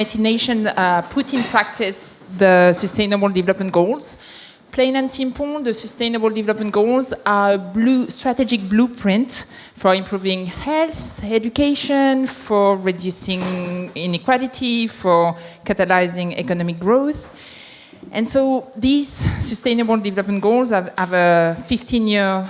United Nations put in practice the Sustainable Development Goals. Plain and simple, the Sustainable Development Goals are a strategic blueprint for improving health, education, for reducing inequality, for catalyzing economic growth. And so these Sustainable Development Goals have a 15-year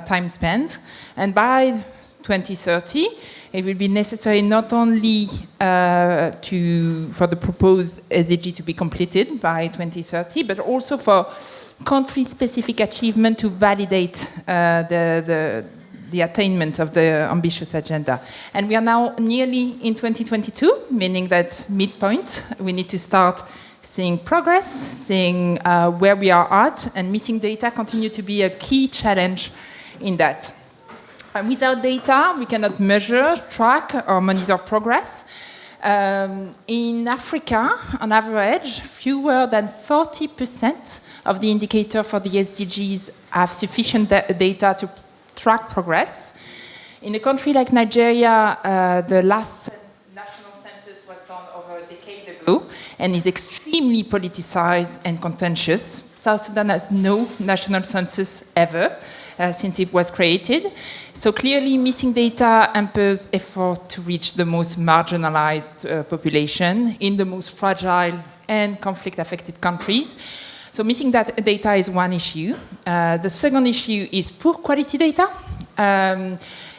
time span, and by 2030, it will be necessary not only for the proposed SDG to be completed by 2030, but also for country-specific achievement to validate the attainment of the ambitious agenda. And we are now nearly in 2022, meaning that midpoint, we need to start seeing progress, seeing where we are at, and missing data continue to be a key challenge in that. And without data, we cannot measure, track, or monitor progress. In Africa, on average, fewer than 40% of the indicators for the SDGs have sufficient data to track progress. In a country like Nigeria, the last national census was done over a decade ago and is extremely politicized and contentious. South Sudan has no national census ever since it was created. So clearly missing data hampers effort to reach the most marginalized population in the most fragile and conflict-affected countries. So missing that data is one issue. The second issue is poor quality data.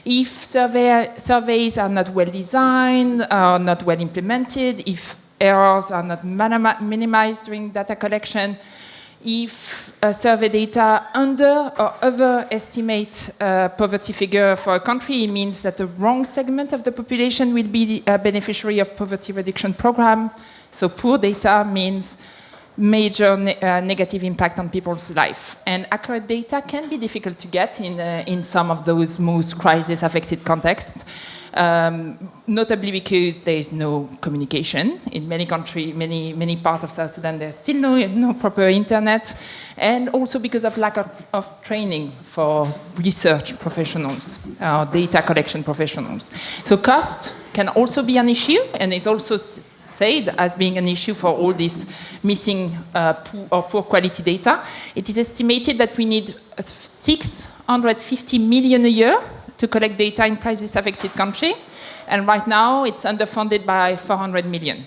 If surveys are not well designed, are not well implemented, if errors are not minimized during data collection, if survey data under or overestimate poverty figure for a country, it means that the wrong segment of the population will be a beneficiary of poverty reduction program. So poor data means major negative impact on people's life. And accurate data can be difficult to get in some of those most crisis-affected contexts, notably because there is no communication. In many countries, many parts of South Sudan, there's still no proper internet, and also because of lack of training for research professionals, data collection professionals. So cost can also be an issue, and it's also said as being an issue for all this missing poor quality data. It is estimated that we need 650 million a year to collect data in crisis-affected country, and right now it's underfunded by 400 million.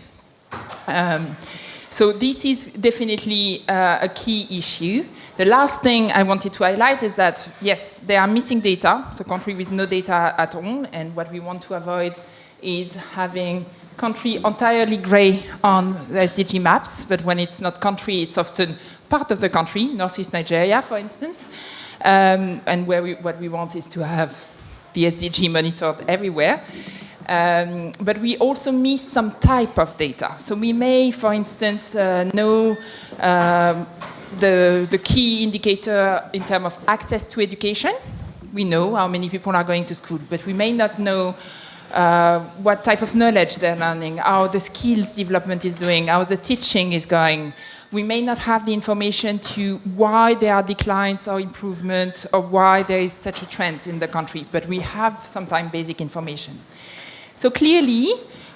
So this is definitely a key issue. The last thing I wanted to highlight is that, yes, there are missing data, so country with no data at all, and what we want to avoid is having country entirely gray on the SDG maps, but when it's not country, it's often part of the country, Northeast Nigeria, for instance, and what we want is to have the SDG monitored everywhere. But we also miss some type of data. So we may, for instance, know the key indicator in terms of access to education. We know how many people are going to school, but we may not know what type of knowledge they're learning, how the skills development is doing, how the teaching is going. We may not have the information to why there are declines or improvement or why there is such a trend in the country, but we have sometimes basic information. So clearly,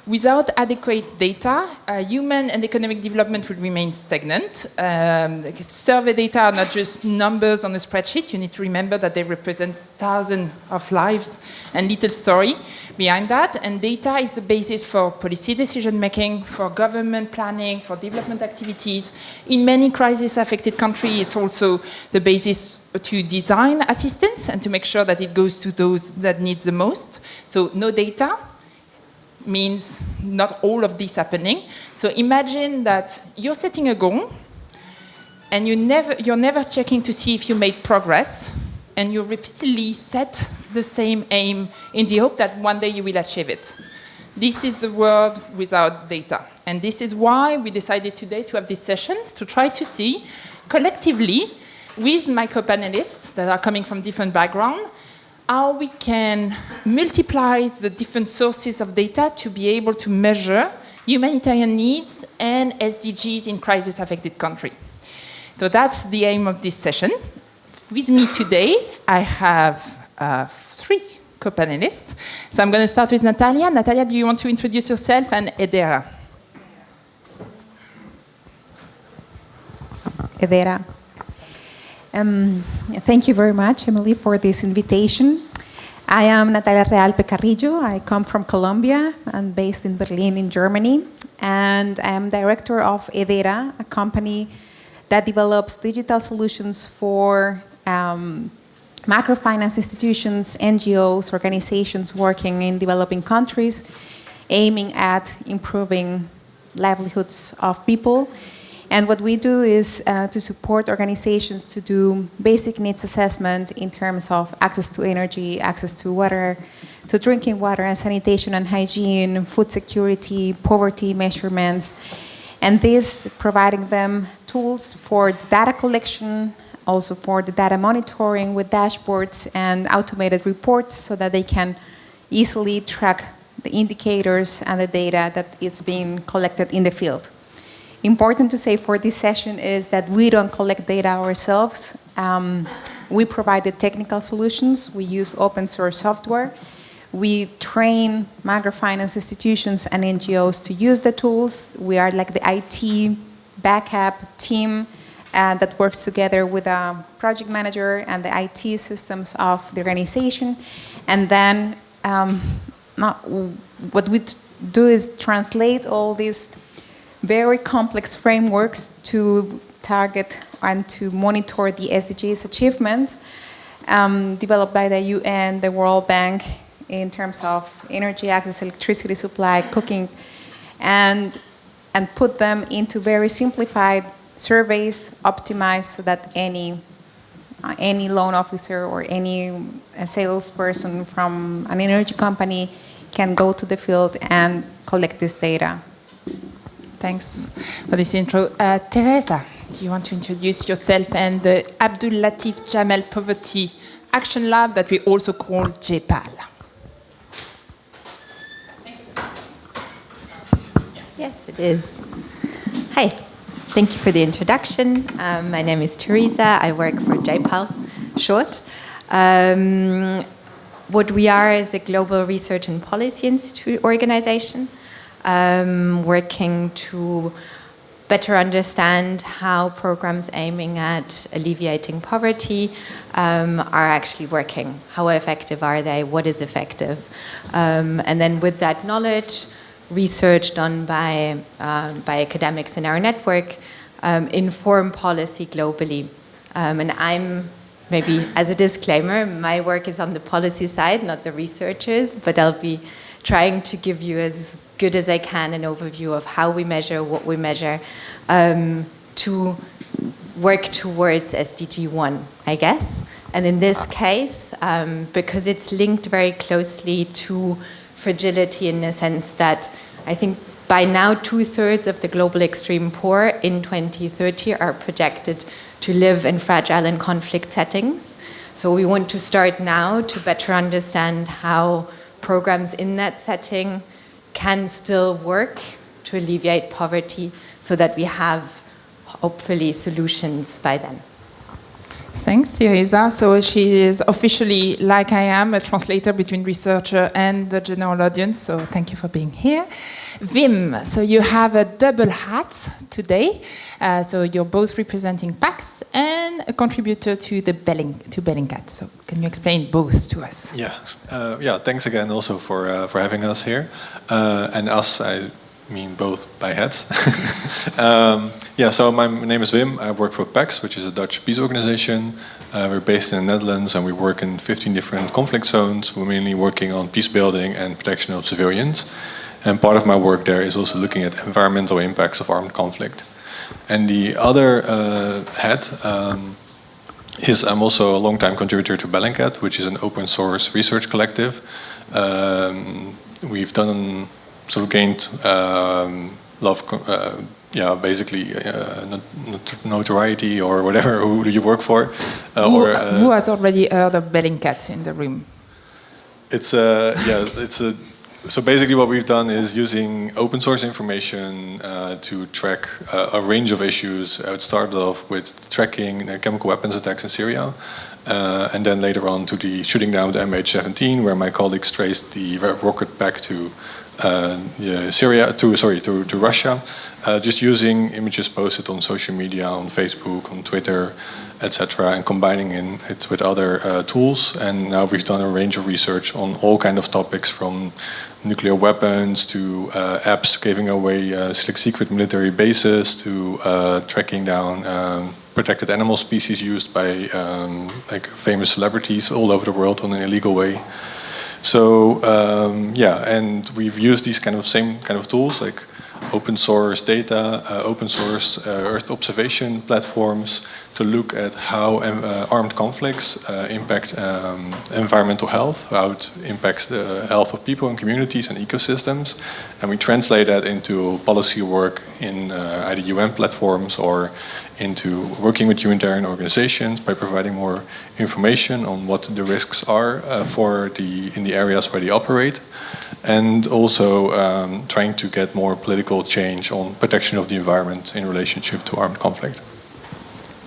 without adequate data, human and economic development will remain stagnant. Survey data are not just numbers on a spreadsheet. You need to remember that they represent thousands of lives and little story behind that. And data is the basis for policy decision-making, for government planning, for development activities. In many crisis-affected countries, it's also the basis to design assistance and to make sure that it goes to those that need the most. So no data means not all of this happening. So imagine that you're setting a goal and you're never checking to see if you made progress, and you repeatedly set the same aim in the hope that one day you will achieve it. This is the world without data. And this is why we decided today to have this session to try to see collectively with my co-panelists that are coming from different backgrounds how we can multiply the different sources of data to be able to measure humanitarian needs and SDGs in crisis-affected countries. So that's the aim of this session. With me today, I have 3 co-panelists. So I'm going to start with Natalia. Natalia, do you want to introduce yourself, and Edera? EDERA. Thank you very much, Emily, for this invitation. I am Natalia Alpe Carrillo. I come from Colombia. I'm based in Berlin, in Germany. And I am director of EDERA, a company that develops digital solutions for microfinance institutions, NGOs, organizations working in developing countries, aiming at improving livelihoods of people. And what we do is to support organizations to do basic needs assessment in terms of access to energy, access to water, to drinking water and sanitation and hygiene, food security, poverty measurements, and this providing them tools for data collection, also for the data monitoring with dashboards and automated reports so that they can easily track the indicators and the data that is being collected in the field. Important to say for this session is that we don't collect data ourselves. We provide the technical solutions. We use open source software. We train microfinance institutions and NGOs to use the tools. We are like the IT backup team that works together with a project manager and the IT systems of the organization. And then what we do is translate all these very complex frameworks to target and to monitor the SDGs achievements developed by the UN, the World Bank, in terms of energy access, electricity supply, cooking, and put them into very simplified surveys, optimized so that any loan officer or any salesperson from an energy company can go to the field and collect this data. Thanks for this intro. Teresa, do you want to introduce yourself and the Abdul Latif Jamel Poverty Action Lab that we also call JPAL? Yes, it is. Hi, thank you for the introduction. My name is Teresa. I work for JPAL, short. What we are is a global research and policy institute organization. Working to better understand how programs aiming at alleviating poverty are actually working. How effective are they? What is effective? And then with that knowledge, research done by academics in our network, inform policy globally. And I'm, maybe as a disclaimer, my work is on the policy side, not the researchers, but I'll be trying to give you as good as I can an overview of how we measure, what we measure, to work towards SDG 1, I guess. And in this case, because it's linked very closely to fragility in the sense that I think by now 2/3 of the global extreme poor in 2030 are projected to live in fragile and conflict settings. So we want to start now to better understand how programs in that setting can still work to alleviate poverty so that we have, hopefully, solutions by then. Thanks, Teresa. So she is officially, like I am, a translator between researcher and the general audience, so thank you for being here. Wim, so you have a double hat today. So you're both representing PAX and a contributor to Bellingcat. So can you explain both to us? Yeah, thanks again also for having us here. And us, I mean both by hats. So my name is Wim. I work for PAX, which is a Dutch peace organization. We're based in the Netherlands and we work in 15 different conflict zones. We're mainly working on peace building and protection of civilians. And part of my work there is also looking at environmental impacts of armed conflict. And the other hat is I'm also a long-time contributor to Bellingcat, which is an open source research collective. We've done sort of gained notoriety or whatever. Who do you work for? Who has already heard of Bellingcat in the room? So basically what we've done is using open source information to track a range of issues. It started off with tracking chemical weapons attacks in Syria. And then later on to the shooting down the MH17, where my colleagues traced the rocket back to Syria to Russia, just using images posted on social media, on Facebook, on Twitter, etc., and combining it with other tools. And now we've done a range of research on all kind of topics, from nuclear weapons to apps giving away secret military bases to tracking down protected animal species used by like famous celebrities all over the world on an illegal way. So and we've used these same kind of tools, like open source data, open source Earth observation platforms, to look at how armed conflicts impact environmental health, how it impacts the health of people and communities and ecosystems. And we translate that into policy work in either UN platforms or into working with humanitarian organizations by providing more information on what the risks are in the areas where they operate, and also trying to get more political change on protection of the environment in relationship to armed conflict.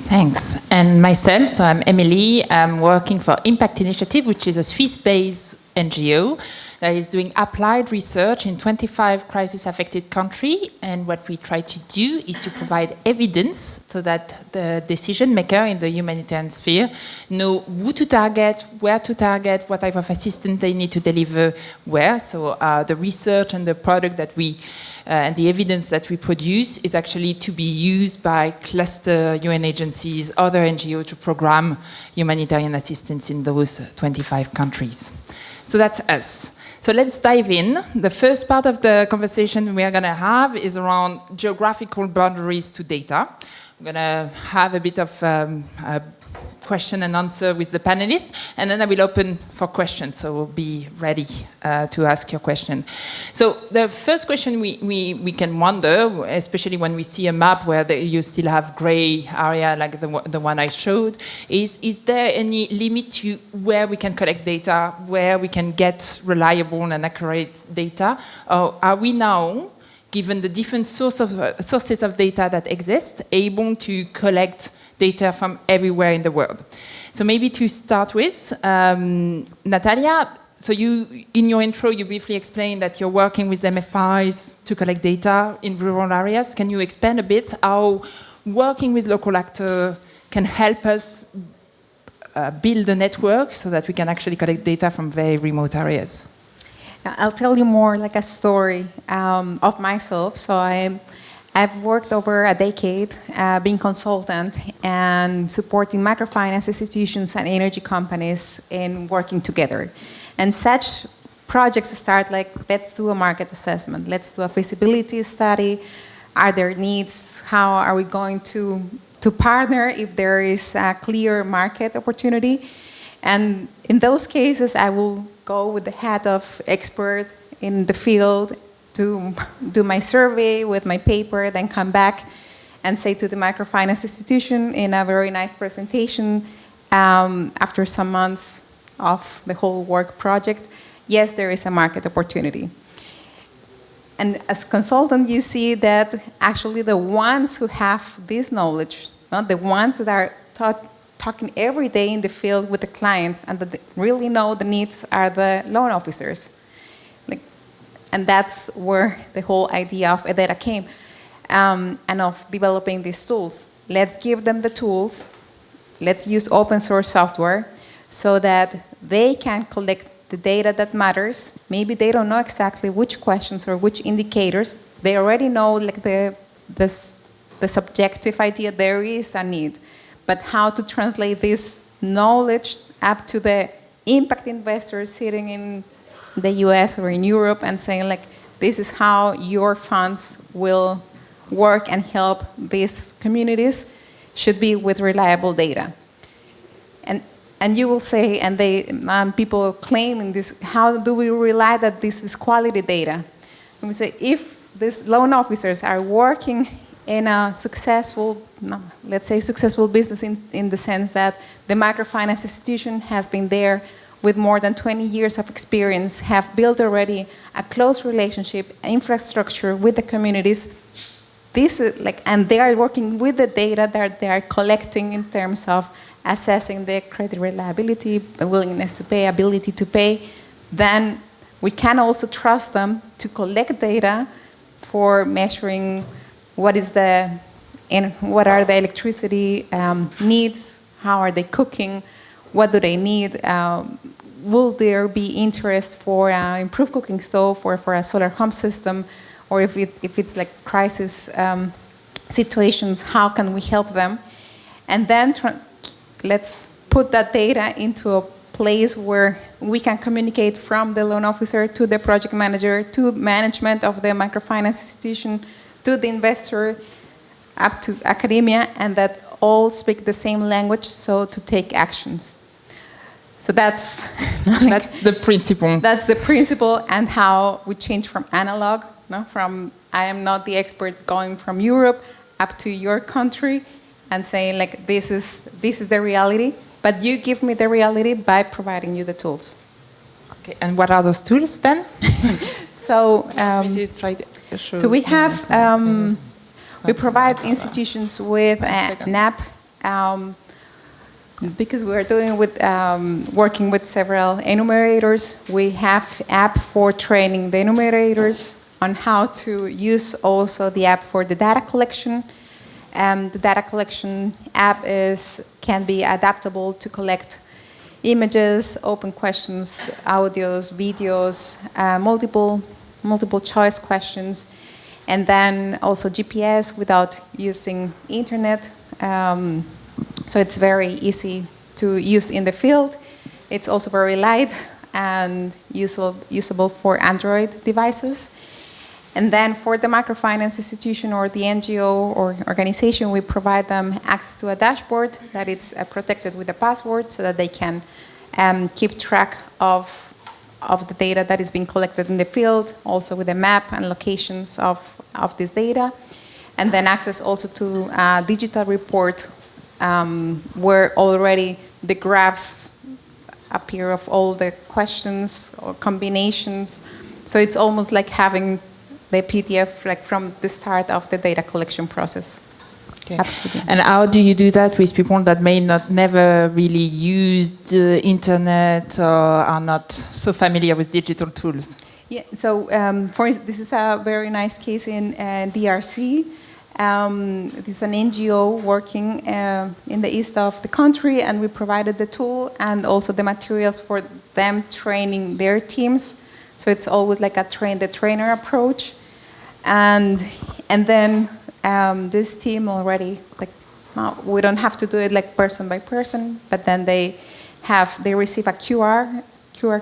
Thanks. And myself, so I'm Emily. I'm working for Impact Initiative, which is a Swiss-based NGO that is doing applied research in 25 crisis-affected countries. And what we try to do is to provide evidence so that the decision maker in the humanitarian sphere know who to target, where to target, what type of assistance they need to deliver where. So the research and the product that we and the evidence that we produce is actually to be used by cluster UN agencies, other NGOs to program humanitarian assistance in those 25 countries. So that's us. So let's dive in. The first part of the conversation we are going to have is around geographical boundaries to data. We're going to have a bit of a question and answer with the panelists, and then I will open for questions, so be ready to ask your question. So the first question we can wonder, especially when we see a map where you still have gray area like the one I showed, is there any limit to where we can collect data, where we can get reliable and accurate data? Or are we now, given the different sources of data that exist, able to collect data from everywhere in the world? So maybe to start with, Natalia, so in your intro, you briefly explained that you're working with MFIs to collect data in rural areas. Can you expand a bit how working with local actors can help us build a network so that we can actually collect data from very remote areas? I'll tell you more like a story of myself. So I've worked over a decade being consultant and supporting microfinance institutions and energy companies in working together. And such projects start like, let's do a market assessment, let's do a feasibility study, are there needs, how are we going to partner if there is a clear market opportunity. And in those cases, I will go with the hat of expert in the field to do my survey with my paper, then come back and say to the microfinance institution in a very nice presentation after some months of the whole work project, yes, there is a market opportunity. And as consultant, you see that actually the ones who have this knowledge, not the ones that are talking every day in the field with the clients and that really know the needs, are the loan officers. And that's where the whole idea of EDETA came, and of developing these tools. Let's give them the tools, let's use open source software so that they can collect the data that matters. Maybe they don't know exactly which questions or which indicators. They already know like the subjective idea, there is a need. But how to translate this knowledge up to the impact investors sitting in the US or in Europe and saying like, this is how your funds will work and help these communities, should be with reliable data. And you will say, and people claim in this, how do we rely that this is quality data? And we say, if these loan officers are working in a successful, let's say successful business in the sense that the microfinance institution has been there with more than 20 years of experience, have built already a close relationship, infrastructure with the communities. This is like, and they are working with the data that they are collecting in terms of assessing the credit reliability, willingness to pay, ability to pay. Then we can also trust them to collect data for measuring what are the electricity needs, how are they cooking, what do they need, will there be interest for improved cooking stove or for a solar home system, or if it's like crisis situations, how can we help them? And then let's put that data into a place where we can communicate from the loan officer to the project manager, to management of the microfinance institution, to the investor, up to academia, and that all speak the same language, so to take actions. So that's the principle. That's the principle, and how we change from analog, from I am not the expert, going from Europe up to your country and saying like this is the reality, but you give me the reality by providing you the tools. Okay, and what are those tools then? So we have we provide institutions with an app. Because we are doing with working with several enumerators, we have app for training the enumerators on how to use also the app for the data collection. The data collection app can be adaptable to collect images, open questions, audios, videos, multiple choice questions, and then also GPS without using internet. So it's very easy to use in the field. It's also very light and usable for Android devices. And then for the microfinance institution or the NGO or organization, we provide them access to a dashboard that is protected with a password so that they can keep track of the data that is being collected in the field, also with a map and locations of this data. And then access also to a digital report where already the graphs appear of all the questions or combinations. So it's almost like having the PDF like from the start of the data collection process. Okay. And how do you do that with people that may never really use the internet or are not so familiar with digital tools? Yeah. So for instance, this is a very nice case in DRC. This is an NGO working in the east of the country, and we provided the tool and also the materials for them training their teams. So it's always like a train-the-trainer approach. And then this team already, like, we don't have to do it like person by person, but then they receive a QR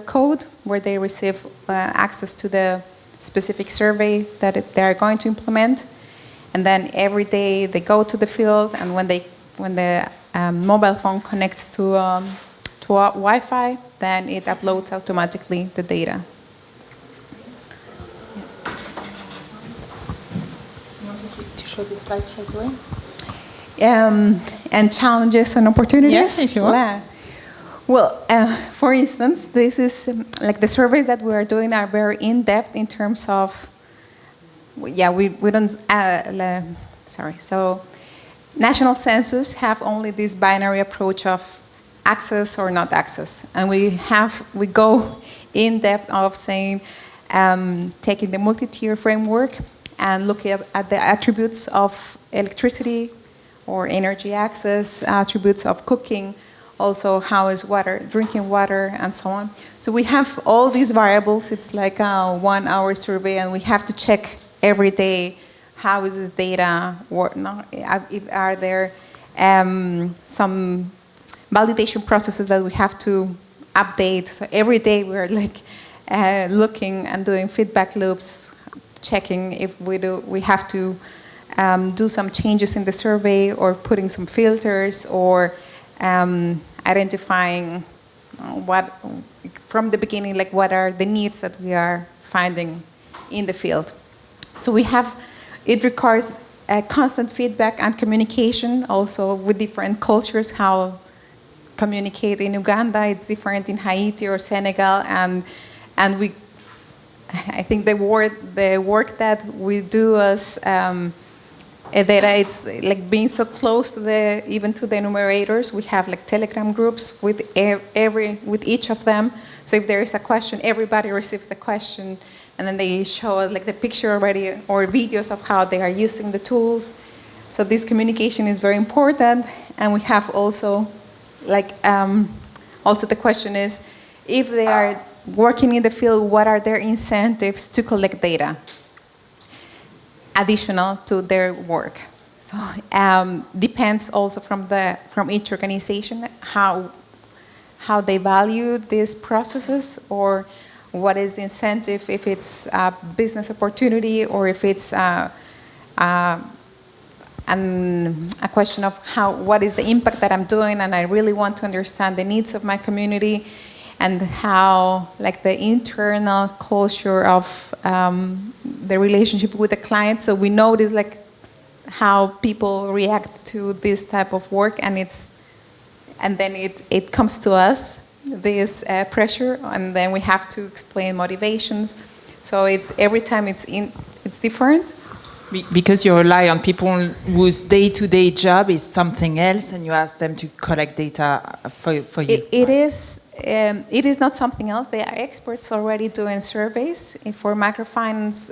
code where they receive access to the specific survey that they are going to implement. And then every day they go to the field, and when the mobile phone connects to a Wi-Fi, then it uploads automatically the data. You want to show the slide straight away? And challenges and opportunities. Yes, if you want. Yeah. Well, for instance, this is like the surveys that we are doing are very in-depth in terms of. Yeah, we don't. Sorry. So, national census have only this binary approach of access or not access, and we go in depth of saying, taking the multi-tier framework and looking at the attributes of electricity or energy access, attributes of cooking, also how is water, drinking water, and so on. So we have all these variables. It's like a 1-hour survey, and we have to check every day, how is this data, are there some validation processes that we have to update. So every day we're like looking and doing feedback loops, checking if we have to do some changes in the survey or putting some filters or identifying from the beginning, like what are the needs that we are finding in the field. So it requires constant feedback and communication also with different cultures, how communicate in Uganda, it's different in Haiti or Senegal, and I think the work that we do as data, it's like being so close to even to the enumerators. We have like Telegram groups with each of them, So if there is a question, everybody receives the question, and then they show us like the picture already or videos of how they are using the tools. So this communication is very important. And we have also, like, also the question is, if they are working in the field, what are their incentives to collect data additional to their work? So depends also from each organization how they value these processes, or what is the incentive, if it's a business opportunity or if it's a question of what is the impact that I'm doing, and I really want to understand the needs of my community, and how like the internal culture of the relationship with the client. So we notice like how people react to this type of work, and then it comes to us, this pressure, and then we have to explain motivations. So every time it's different. Because you rely on people whose day-to-day job is something else, and you ask them to collect data for you. It is not something else. They are experts already doing surveys for microfinance,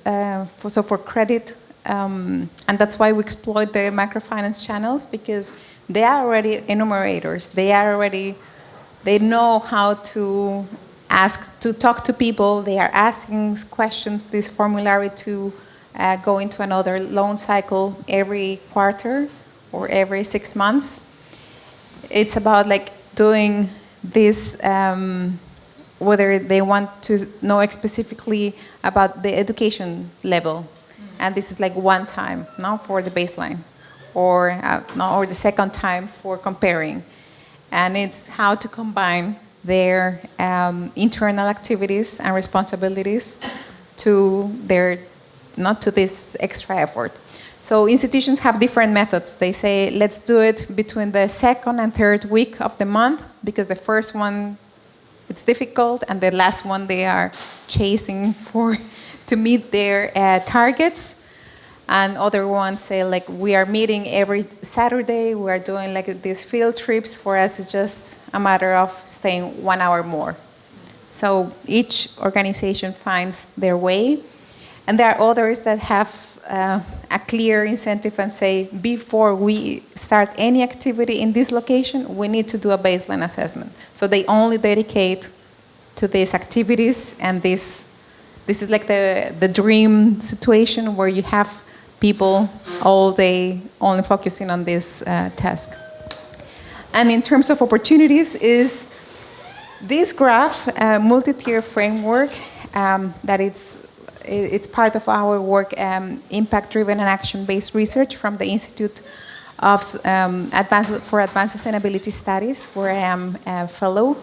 for credit, and that's why we exploit the microfinance channels, because they are already enumerators. They know how to talk to people. They are asking questions, this formulary to go into another loan cycle every quarter or every 6 months. It's about like doing this, whether they want to know specifically about the education level. And this is like one time, for the baseline, or the second time for comparing. And it's how to combine their internal activities and responsibilities to this extra effort. So institutions have different methods. They say, let's do it between the second and third week of the month, because the first one, it's difficult, and the last one they are chasing to meet their targets. And other ones say, like, we are meeting every Saturday, we are doing like these field trips. For us, it's just a matter of staying 1 hour more. So each organization finds their way. And there are others that have a clear incentive and say, before we start any activity in this location, we need to do a baseline assessment. So they only dedicate to these activities, and this is like the dream situation where you have people all day only focusing on this task. And in terms of opportunities, is this graph, multi-tier framework, that it's part of our work, impact-driven and action-based research from the Institute of Advanced Sustainability Studies, where I am a fellow.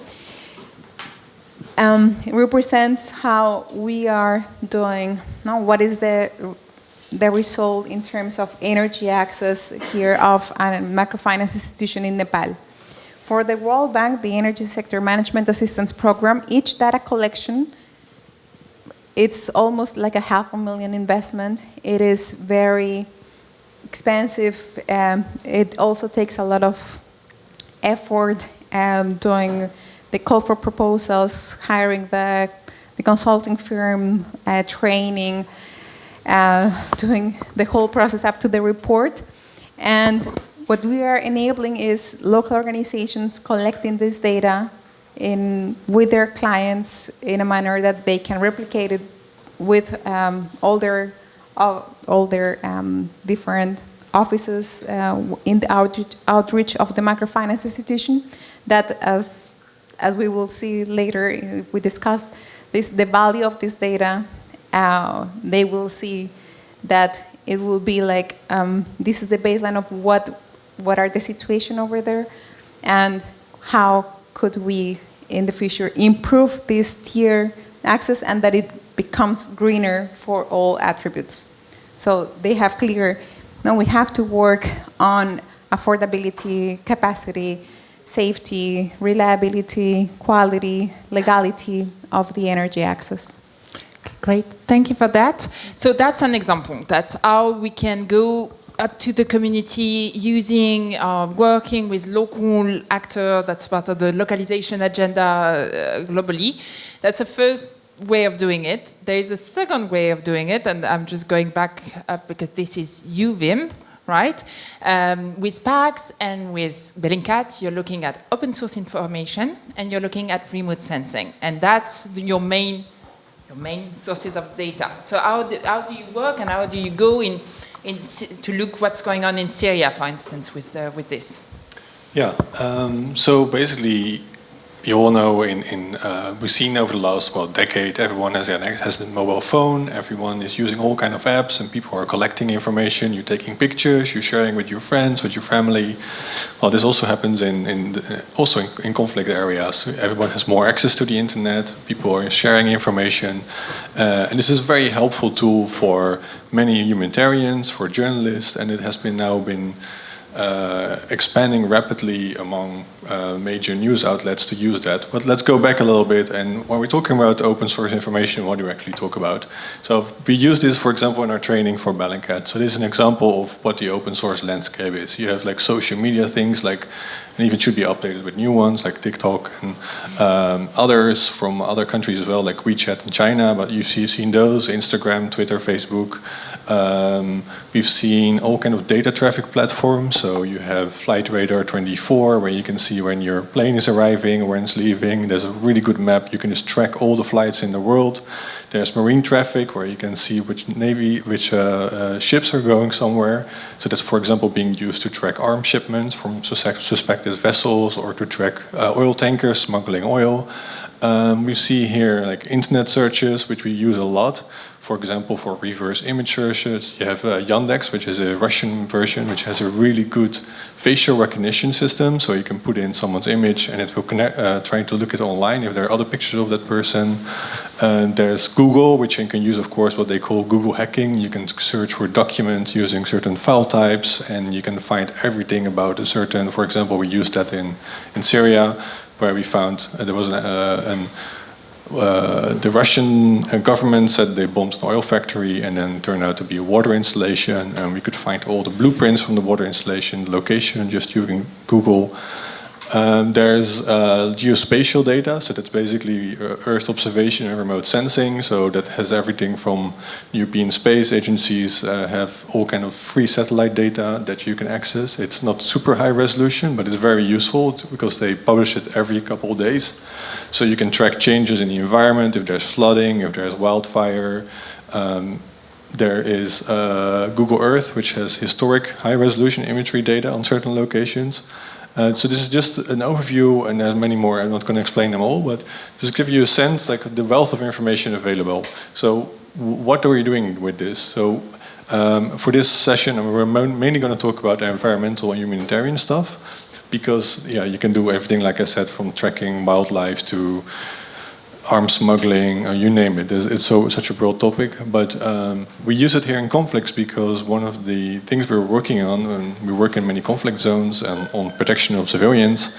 It represents how we are doing, what is the result in terms of energy access here of a microfinance institution in Nepal. For the World Bank, the Energy Sector Management Assistance Program, each data collection, it's almost like a $500,000 investment. It is very expensive. It also takes a lot of effort doing the call for proposals, hiring the consulting firm, training, doing the whole process up to the report. And what we are enabling is local organizations collecting this data with their clients in a manner that they can replicate it with all their different offices in the outreach of the microfinance institution. That, as we will see later, if we discuss the value of this data, they will see that it will be like, this is the baseline of what are the situation over there, and how could we in the future improve this tier access, and that it becomes greener for all attributes. So they have clear, we have to work on affordability, capacity, safety, reliability, quality, legality of the energy access. Great, thank you for that. So that's an example. That's how we can go up to the community, using, working with local actors. That's part of the localization agenda globally. That's the first way of doing it. There is a second way of doing it, and I'm just going back up because this is you, Wim, right? With PAX and with Bellingcat, you're looking at open source information and you're looking at remote sensing, and that's your main sources of data. So how do you work, and how do you go in to look what's going on in Syria, for instance, with this? Yeah. So basically, you all know we've seen over the last decade, everyone has a mobile phone, everyone is using all kind of apps, and people are collecting information. You're taking pictures, you're sharing with your friends, with your family. Well, this also happens in conflict areas. Everyone has more access to the internet. People are sharing information, and this is a very helpful tool for many humanitarians, for journalists, and it has now been expanding rapidly among major news outlets to use that. But let's go back a little bit, and when we're talking about open source information, what do we actually talk about? So we use this, for example, in our training for Bellingcat. So this is an example of what the open source landscape is. You have like social media things, and even should be updated with new ones like TikTok and others from other countries as well, like WeChat in China, but you've seen those, Instagram, Twitter, Facebook. We've seen all kind of data traffic platforms. So you have Flight Radar 24, where you can see when your plane is arriving or when it's leaving. There's a really good map. You can just track all the flights in the world. There's marine traffic, where you can see which ships are going somewhere. So that's, for example, being used to track arms shipments from suspected vessels, or to track oil tankers smuggling oil. We see here like internet searches, which we use a lot. For example, for reverse image searches, you have Yandex, which is a Russian version, which has a really good facial recognition system. So you can put in someone's image, and it will try to look it online if there are other pictures of that person. There's Google, which you can use, of course, what they call Google hacking. You can search for documents using certain file types, and you can find everything about a certain. For example, we used that in Syria, where we found there was the Russian government said they bombed an oil factory, and then it turned out to be a water installation, and we could find all the blueprints from the water installation, the location, just using Google. There's geospatial data, so that's basically Earth observation and remote sensing. So that has everything from European space agencies have all kind of free satellite data that you can access. It's not super high resolution, but it's very useful because they publish it every couple of days. So you can track changes in the environment, if there's flooding, if there's wildfire. There is Google Earth, which has historic high resolution imagery data on certain locations. So this is just an overview, and there's many more. I'm not going to explain them all, but just give you a sense, like the wealth of information available. So what are we doing with this? So for this session, we're mainly going to talk about environmental and humanitarian stuff, because you can do everything, like I said, from tracking wildlife to arms smuggling, you name it. It's such a broad topic, but we use it here in conflicts because one of the things we're working on, and we work in many conflict zones and on protection of civilians,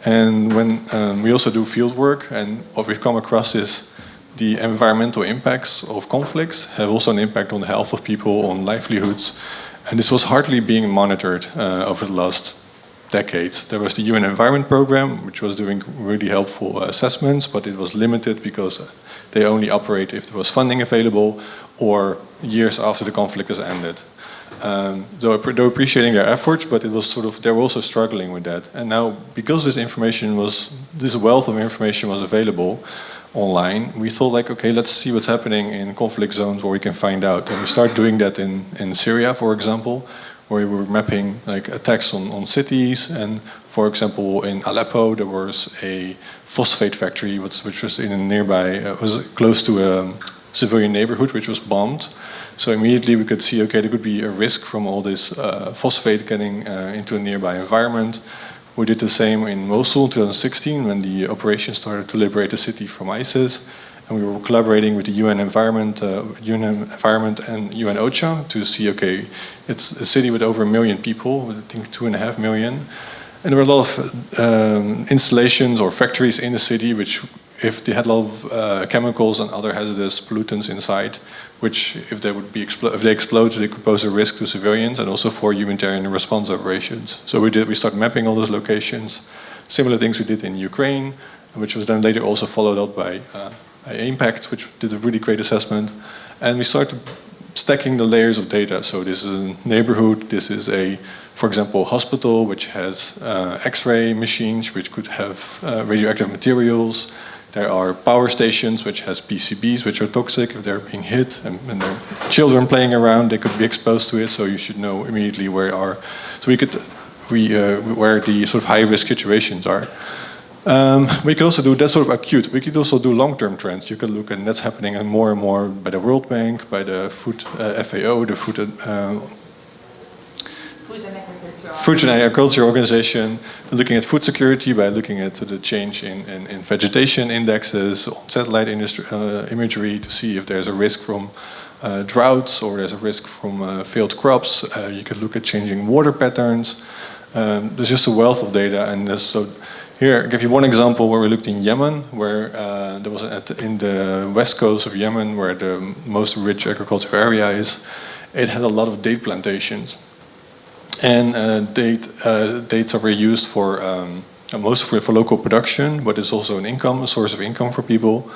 and when we also do field work, and what we've come across is the environmental impacts of conflicts have also an impact on the health of people, on livelihoods, and this was hardly being monitored over the last decades. There was the UN Environment Program, which was doing really helpful assessments, but it was limited because they only operate if there was funding available or years after the conflict has ended. Though they're appreciating their efforts, but it was they were also struggling with that. And now, because this wealth of information was available online, we thought okay, let's see what's happening in conflict zones where we can find out. And we started doing that in Syria, for example, where we were mapping attacks on cities. And for example, in Aleppo, there was a phosphate factory which was in a nearby, was close to a civilian neighborhood which was bombed. So immediately we could see, okay, there could be a risk from all this phosphate getting into a nearby environment. We did the same in Mosul in 2016 when the operation started to liberate the city from ISIS. And we were collaborating with the UN Environment and UN OCHA to see, okay, it's a city with over 1 million people, I think 2.5 million. And there were a lot of installations or factories in the city which, if they had a lot of chemicals and other hazardous pollutants inside, which if they explode, they could pose a risk to civilians and also for humanitarian response operations. So we started mapping all those locations, similar things we did in Ukraine, which was then later also followed up by Impact, which did a really great assessment. And we started stacking the layers of data. So this is a neighborhood, this is for example, hospital, which has X-ray machines, which could have radioactive materials. There are power stations, which has PCBs, which are toxic if they're being hit, and there are children playing around, they could be exposed to it, so you should know immediately where the sort of high-risk situations are. We could also do that sort of acute. We could also do long-term trends. You could look, and that's happening more and more by the World Bank, by the FAO, the Food and Agriculture Organization, looking at food security by looking at the change in vegetation indexes, on satellite imagery to see if there's a risk from droughts or there's a risk from failed crops. You could look at changing water patterns. There's just a wealth of data, and so here I'll give you one example where we looked in Yemen, where there was in the west coast of Yemen, where the most rich agricultural area is. It had a lot of date plantations. And dates are very used for mostly for local production, but it's also a source of income for people.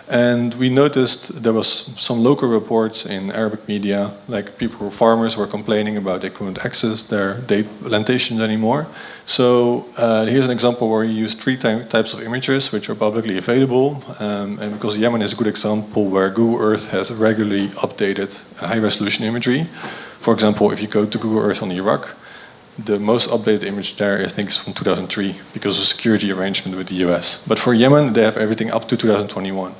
And we noticed there was some local reports in Arabic media, like farmers were complaining about they couldn't access their date plantations anymore. So here's an example where you use 3 types of images which are publicly available. And because Yemen is a good example where Google Earth has regularly updated high-resolution imagery. For example, if you go to Google Earth on Iraq, the most updated image there, I think, is from 2003 because of security arrangement with the US. But for Yemen, they have everything up to 2021.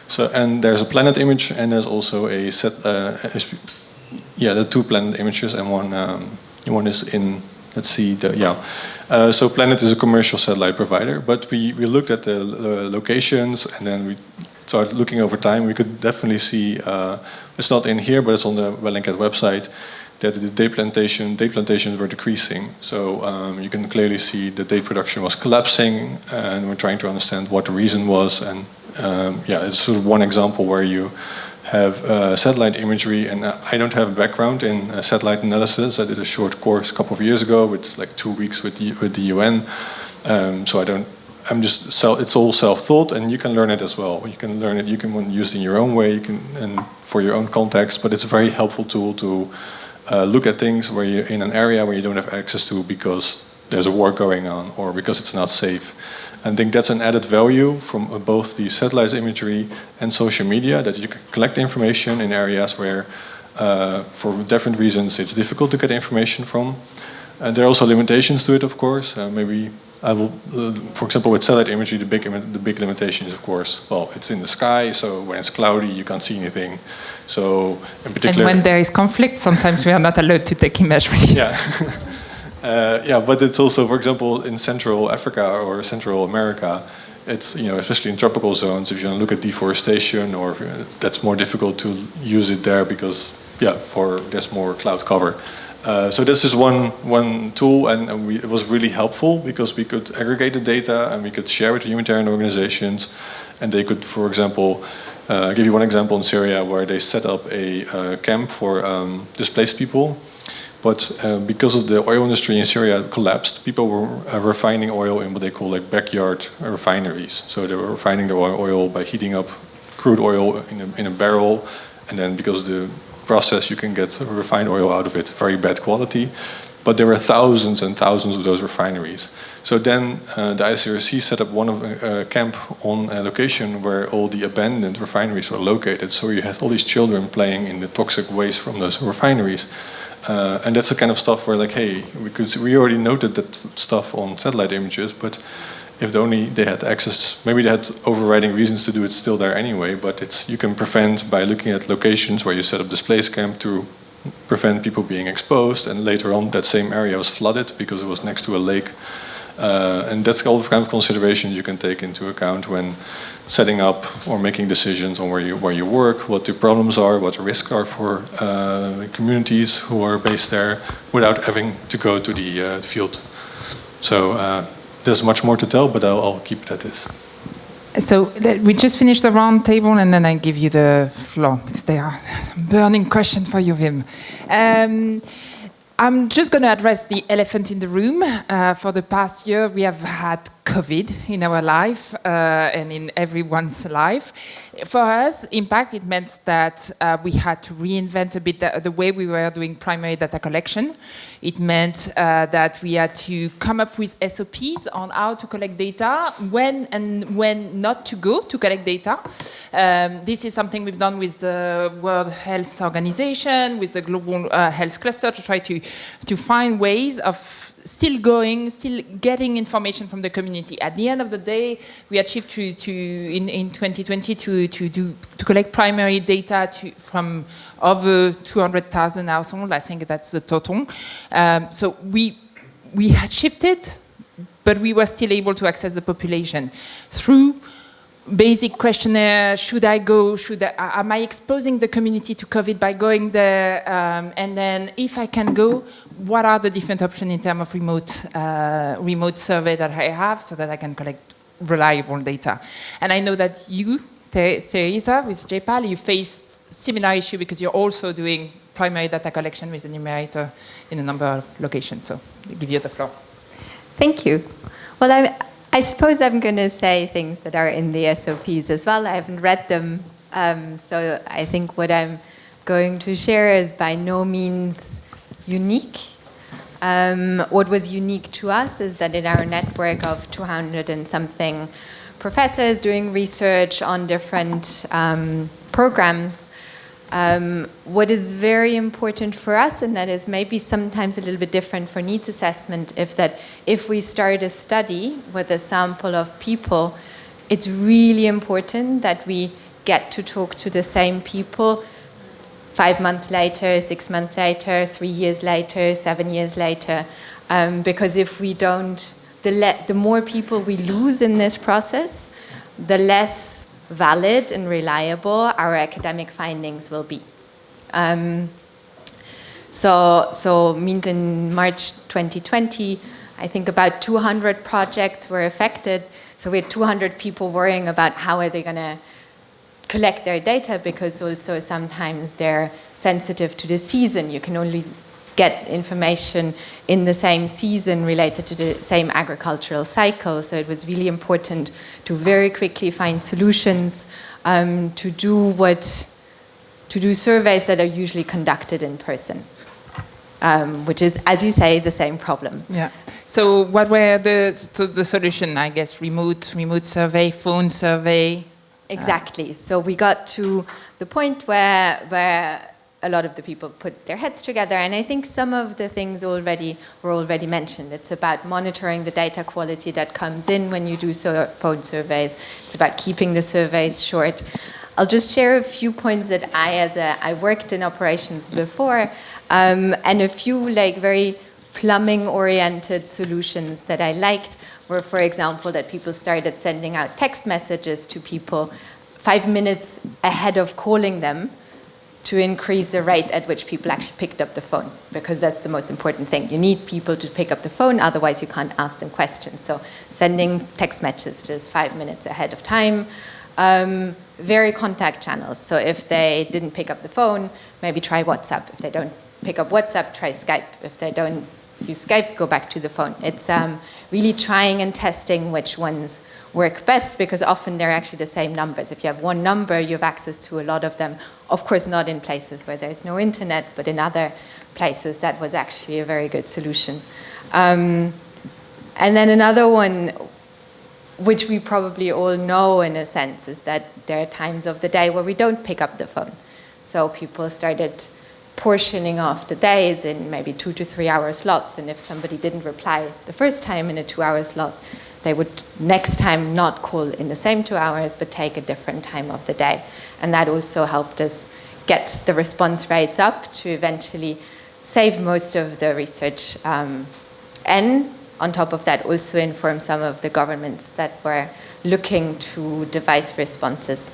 So, and there's a planet image, and there's also a set. The 2 planet images, and one is in. Let's see. So Planet is a commercial satellite provider, but we looked at the locations, and then we started looking over time. We could definitely see. It's not in here, but it's on the Wellingcat website, that the date plantations were decreasing. So you can clearly see the date production was collapsing, and we're trying to understand what the reason was. And it's sort of one example where you have satellite imagery, and I don't have a background in satellite analysis. I did a short course a couple of years ago with like 2 weeks with the UN. So it's all self-taught, and you can learn it as well. You can learn it, you can use it in your own way, and for your own context, but it's a very helpful tool to look at things where you're in an area where you don't have access to because there's a war going on or because it's not safe. I think that's an added value from both the satellite imagery and social media, that you can collect information in areas where, for different reasons, it's difficult to get information from. And there are also limitations to it, of course. Maybe I will, for example, with satellite imagery, the big limitation is, of course, well, it's in the sky, so when it's cloudy, you can't see anything. So, in particular, and when there is conflict, sometimes we are not allowed to take imagery. Yeah. But it's also, for example, in Central Africa or Central America, it's, especially in tropical zones, if you want to look at deforestation, or that's more difficult to use it there because, there's more cloud cover. So this is one tool, and it was really helpful because we could aggregate the data and we could share with the humanitarian organizations, and they could, for example, give you one example in Syria where they set up a camp for displaced people. But because of the oil industry in Syria collapsed, people were refining oil in what they call like backyard refineries. So they were refining the oil by heating up crude oil in a barrel, and then because of the process you can get refined oil out of it, very bad quality. But there were thousands and thousands of those refineries. So then the ICRC set up a camp on a location where all the abandoned refineries were located. So you had all these children playing in the toxic waste from those refineries. And that's the kind of stuff where, like, hey, we already noted that stuff on satellite images, but if they had access, maybe they had overriding reasons to do it still there anyway, but you can prevent by looking at locations where you set up displaced camp to prevent people being exposed, and later on that same area was flooded because it was next to a lake. And that's all the kind of considerations you can take into account when setting up or making decisions on where you work, what the problems are, what the risks are for communities who are based there, without having to go to the field. So there's much more to tell, but I'll keep it at this. So we just finished the round table, and then I give you the floor because they are burning question for you, Wim. I'm just going to address the elephant in the room. For the past year, we have had COVID in our life and in everyone's life. For us, impact, it meant that we had to reinvent a bit the way we were doing primary data collection. It meant that we had to come up with SOPs on how to collect data, when and when not to go to collect data. This is something we've done with the World Health Organization, with the Global Health Cluster, to try to find ways of still getting information from the community. At the end of the day, we achieved in 2020 to collect primary data from over 200,000 households. I think that's the total. So we had shifted, but we were still able to access the population through basic questionnaire. Should I go? Am I exposing the community to COVID by going there? And then if I can go, what are the different options in terms of remote survey that I have so that I can collect reliable data? And I know that you, Teresa, with JPAL, you faced similar issue because you're also doing primary data collection with the numerator in a number of locations. So I'll give you the floor. Thank you. Well, I suppose I'm going to say things that are in the SOPs as well. I haven't read them, so I think what I'm going to share is by no means unique. What was unique to us is that in our network of 200 and something professors doing research on different programs, what is very important for us, and that is maybe sometimes a little bit different for needs assessment, is that if we start a study with a sample of people, it's really important that we get to talk to the same people 5 months later, 6 months later, 3 years later, 7 years later, because if we don't, the more people we lose in this process, the less valid and reliable our academic findings will be. So means in March 2020, I think about 200 projects were affected. So we had 200 people worrying about how are they going to collect their data, because also sometimes they're sensitive to the season. You can only get information in the same season related to the same agricultural cycle. So it was really important to very quickly find solutions to do surveys that are usually conducted in person, which is, as you say, the same problem. Yeah. So what were the solution? I guess remote survey, phone survey. Exactly. So we got to the point where a lot of the people put their heads together, and I think some of the things were already mentioned. It's about monitoring the data quality that comes in when you do phone surveys. It's about keeping the surveys short. I'll just share a few points that I worked in operations before, and a few very plumbing-oriented solutions that I liked were, for example, that people started sending out text messages to people 5 minutes ahead of calling them to increase the rate at which people actually picked up the phone, because that's the most important thing. You need people to pick up the phone, otherwise you can't ask them questions. So sending text messages 5 minutes ahead of time. Very contact channels. So if they didn't pick up the phone, maybe try WhatsApp. If they don't pick up WhatsApp, try Skype. If they don't use Skype, go back to the phone. It's really trying and testing which ones work best, because often they're actually the same numbers. If you have one number, you have access to a lot of them. Of course, not in places where there's no internet, but in other places, that was actually a very good solution. And then another one, which we probably all know in a sense, is that there are times of the day where we don't pick up the phone. So people started portioning off the days in maybe 2 to 3 hour slots, and if somebody didn't reply the first time in a 2 hour slot, they would next time not call in the same 2 hours, but take a different time of the day. And that also helped us get the response rates up to eventually save most of the research. And on top of that, also inform some of the governments that were looking to device responses.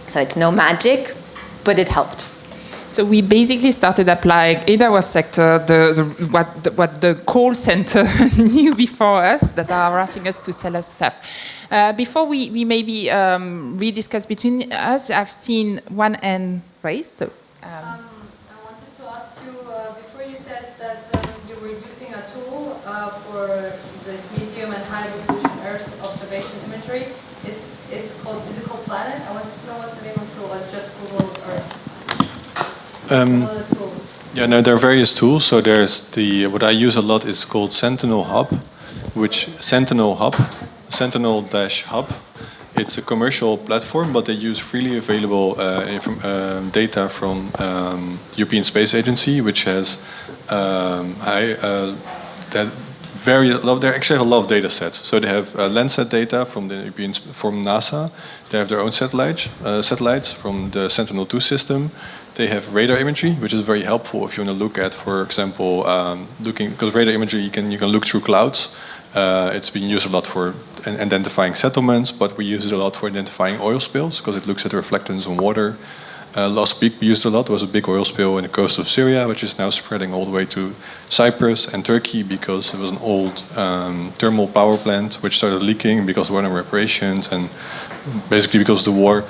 So it's no magic, but it helped. So we basically started applying in our sector what the call center knew before us, that are asking us to sell us stuff. Before we maybe rediscuss between us, I've seen one hand raised. So, I wanted to ask you, before you said that you were using a tool for this medium and high resolution Earth observation imagery. Is it called Planet? I wanted to know what's the name of the tool. It's just Google Earth. Tool. Yeah, no, there are various tools. So there's what I use a lot is called Sentinel Hub, Sentinel-Hub. It's a commercial platform, but they use freely available data from European Space Agency, which has they actually have a lot of data sets. So they have Landsat data from NASA. They have their own satellites from the Sentinel-2 system. They have radar imagery, which is very helpful if you want to look at, for example, because radar imagery you can look through clouds. It's been used a lot for identifying settlements, but we use it a lot for identifying oil spills because it looks at the reflectance on water. Last week we used a lot. There was a big oil spill in the coast of Syria, which is now spreading all the way to Cyprus and Turkey because it was an old thermal power plant which started leaking because there were no reparations and basically because of the war.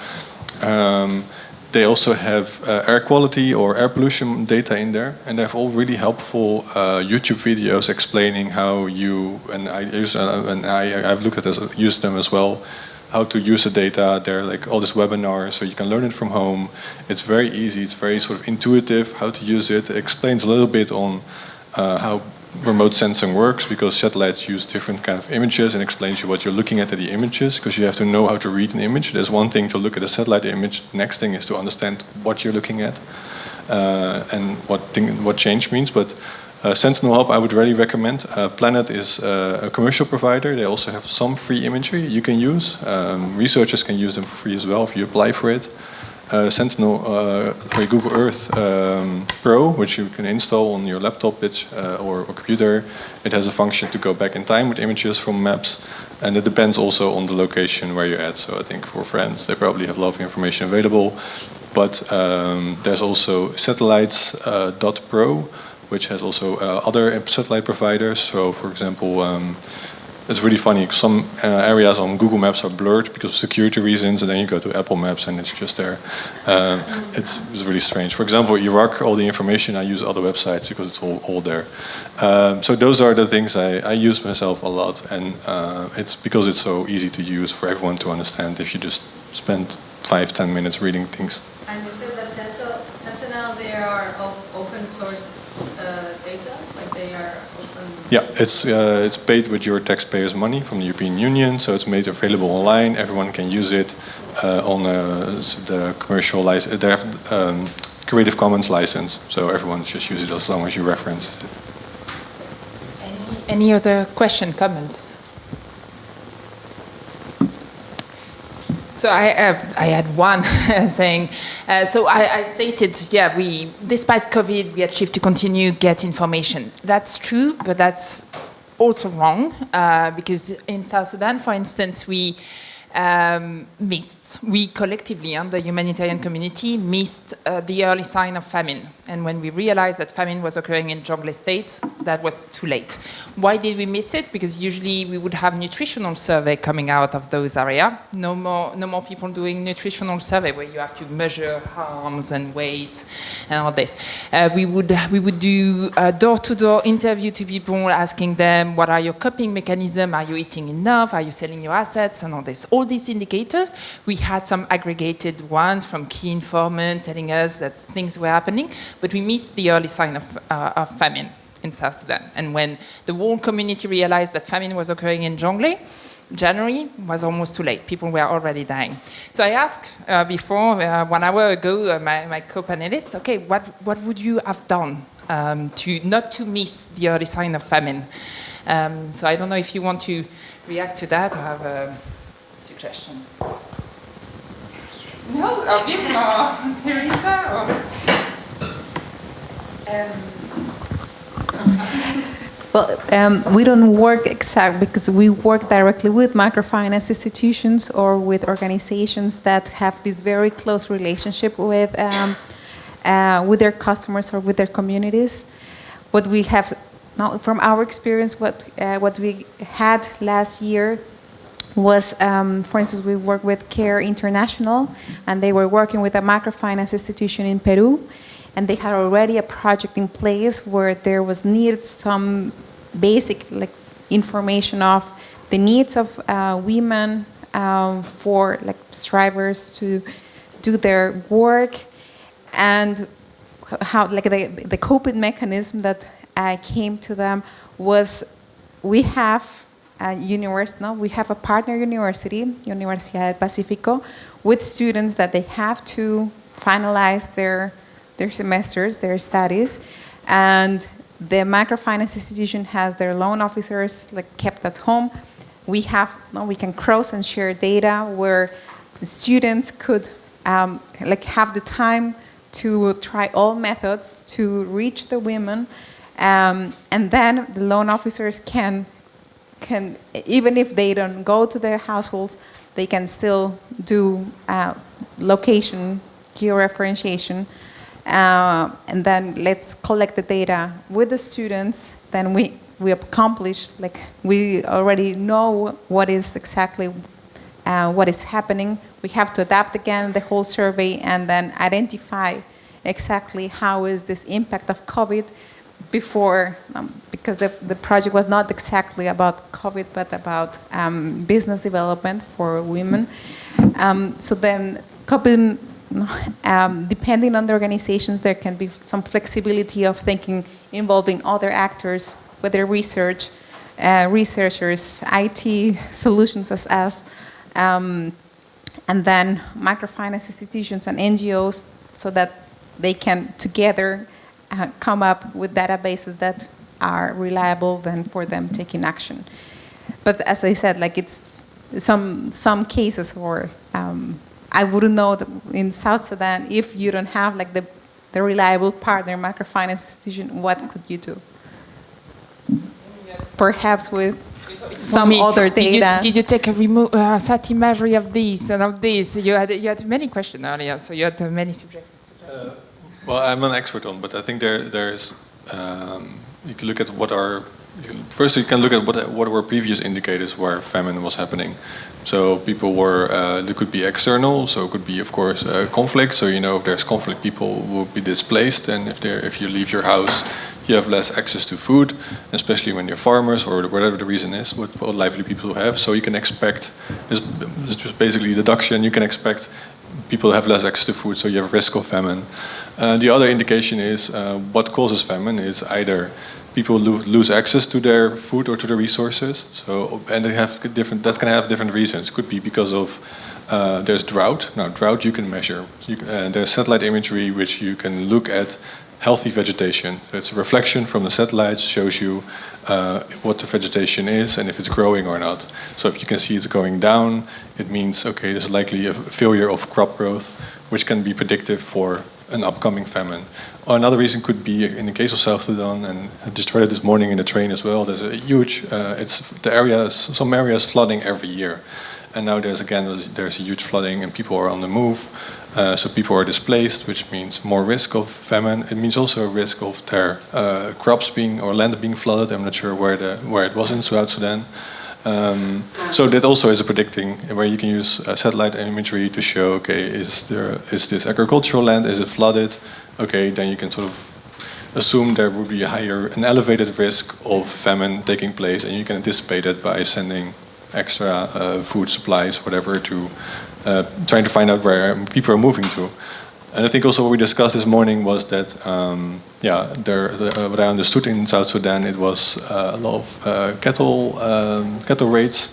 They also have air quality or air pollution data in there, and they have all really helpful YouTube videos explaining how I've looked at this, used them as well, how to use the data. They're like all these webinars, so you can learn it from home. It's very easy. It's very sort of intuitive how to use it. It explains a little bit on how remote sensing works because satellites use different kind of images and explains you what you're looking at the images because you have to know how to read an image. There's one thing to look at a satellite image. Next thing is to understand what you're looking at and what change means. But Sentinel Hub I would really recommend. Planet is a commercial provider. They also have some free imagery you can use. Researchers can use them for free as well if you apply for it. Sentinel Google Earth Pro, which you can install on your laptop or computer. It has a function to go back in time with images from maps, and it depends also on the location where you're at. So I think for France, they probably have a lot of information available. But there's also satellites.pro, which has also other satellite providers. So for example, it's really funny. Some areas on Google Maps are blurred because of security reasons, and then you go to Apple Maps and it's just there. It's really strange. For example, Iraq, all the information, I use other websites because it's all there. So those are the things I use myself a lot, and it's because it's so easy to use for everyone to understand if you just spend 5-10 minutes reading things. And you said that Sentinel, they are open source data, like they are open. Yeah, it's paid with your taxpayers' money from the European Union, so it's made available online. Everyone can use it on the commercial license. They have Creative Commons license, so everyone just use it as long as you reference it. Any other comments? So I had one saying, so I stated, despite COVID, we achieved to continue get information. That's true, but that's also wrong, because in South Sudan, for instance, we collectively, the humanitarian community, missed the early sign of famine. And when we realized that famine was occurring in jungle states, that was too late. Why did we miss it? Because usually we would have nutritional survey coming out of those areas. No more people doing nutritional survey where you have to measure harms and weight and all this. We would do a door-to-door interview to people, asking them, what are your coping mechanisms? Are you eating enough? Are you selling your assets? And all this. All these indicators, we had some aggregated ones from key informant telling us that things were happening, but we missed the early sign of famine in South Sudan. And when the whole community realized that famine was occurring in Jonglei, January was almost too late. People were already dying. So I asked before, 1 hour ago, my co-panelists, okay, what would you have done not to miss the early sign of famine? So I don't know if you want to react to that or have a suggestion. No, or Wim or Teresa or. Well, we don't work because we work directly with microfinance institutions or with organizations that have this very close relationship with with their customers or with their communities. What we have, now from our experience, what we had last year was, for instance, we worked with CARE International, and they were working with a microfinance institution in Peru, and they had already a project in place where there was needed some basic information of the needs of women for strivers to do their work, and how the coping mechanism that came to them was, we have a university, we have a partner university, Universidad del Pacífico, with students that they have to finalize their semesters, their studies, and the microfinance institution has their loan officers kept at home. We can cross and share data where the students could have the time to try all methods to reach the women, and then the loan officers can even if they don't go to their households, they can still do location georeferentiation, and then let's collect the data with the students. Then we accomplish, we already know what is exactly what is happening. We have to adapt again the whole survey and then identify exactly how is this impact of COVID before, because the project was not exactly about COVID, but about business development for women. So then, depending on the organizations, there can be some flexibility of thinking involving other actors, whether researchers, IT solutions as us, and then microfinance institutions and NGOs, so that they can together come up with databases that are reliable then for them taking action. But as I said, it's some cases where I wouldn't know that in South Sudan, if you don't have the reliable partner microfinance institution, what could you do? Perhaps with some other data. Did you take a set imagery of these and of this? You had many questions earlier, so you had many subjects. Well, I'm not an expert on, but I think there's you can look at first you can look at what were previous indicators where famine was happening. So people were, there could be external, so it could be of course conflict. So if there's conflict, people will be displaced, and if you leave your house, you have less access to food, especially when you're farmers or whatever the reason is, what lively people have. So you can expect, this is basically deduction, you can expect people have less access to food, so you have risk of famine. The other indication is what causes famine is either people lose access to their food or to the resources. So, and that can have different reasons. It could be because of there's drought. Now, drought you can measure. There's satellite imagery which you can look at healthy vegetation. So it's a reflection from the satellites, shows you what the vegetation is and if it's growing or not. So if you can see it's going down, it means, okay, there's likely a failure of crop growth, which can be predictive for an upcoming famine. Or another reason could be, in the case of South Sudan, and I just read it this morning in the train as well, there's a huge, some areas flooding every year. And now there's a huge flooding and people are on the move. So people are displaced, which means more risk of famine. It means also a risk of their crops or land being flooded. I'm not sure where it was in South Sudan. So that also is a predicting, where you can use satellite imagery to show, okay, is this agricultural land, is it flooded? Okay, then you can sort of assume there will be an elevated risk of famine taking place, and you can anticipate it by sending extra food supplies, whatever, to trying to find out where people are moving to. And I think also what we discussed this morning was that, what I understood in South Sudan, it was a lot of cattle raids.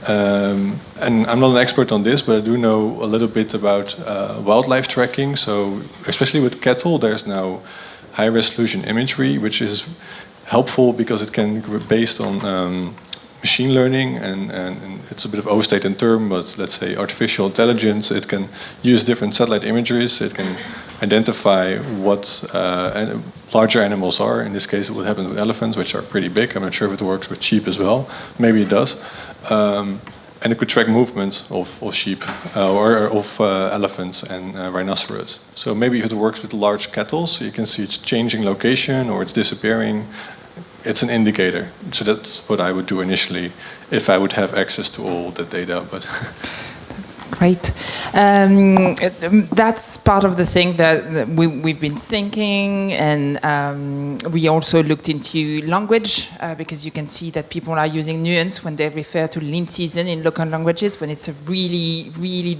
And I'm not an expert on this, but I do know a little bit about wildlife tracking. So especially with cattle, there's now high-resolution imagery, which is helpful because it can be based on machine learning, and it's a bit of overstated term, but let's say artificial intelligence. It can use different satellite imageries. It can identify what larger animals are. In this case, it would happen with elephants, which are pretty big. I'm not sure if it works with sheep as well. Maybe it does. And it could track movements of sheep or of elephants and rhinoceros. So maybe if it works with large cattle, so you can see it's changing location or it's disappearing, it's an indicator. So that's what I would do initially if I would have access to all the data. But Great. That's part of the thing that we've been thinking, and we also looked into language, because you can see that people are using nuance when they refer to lean season in local languages. When it's a really, really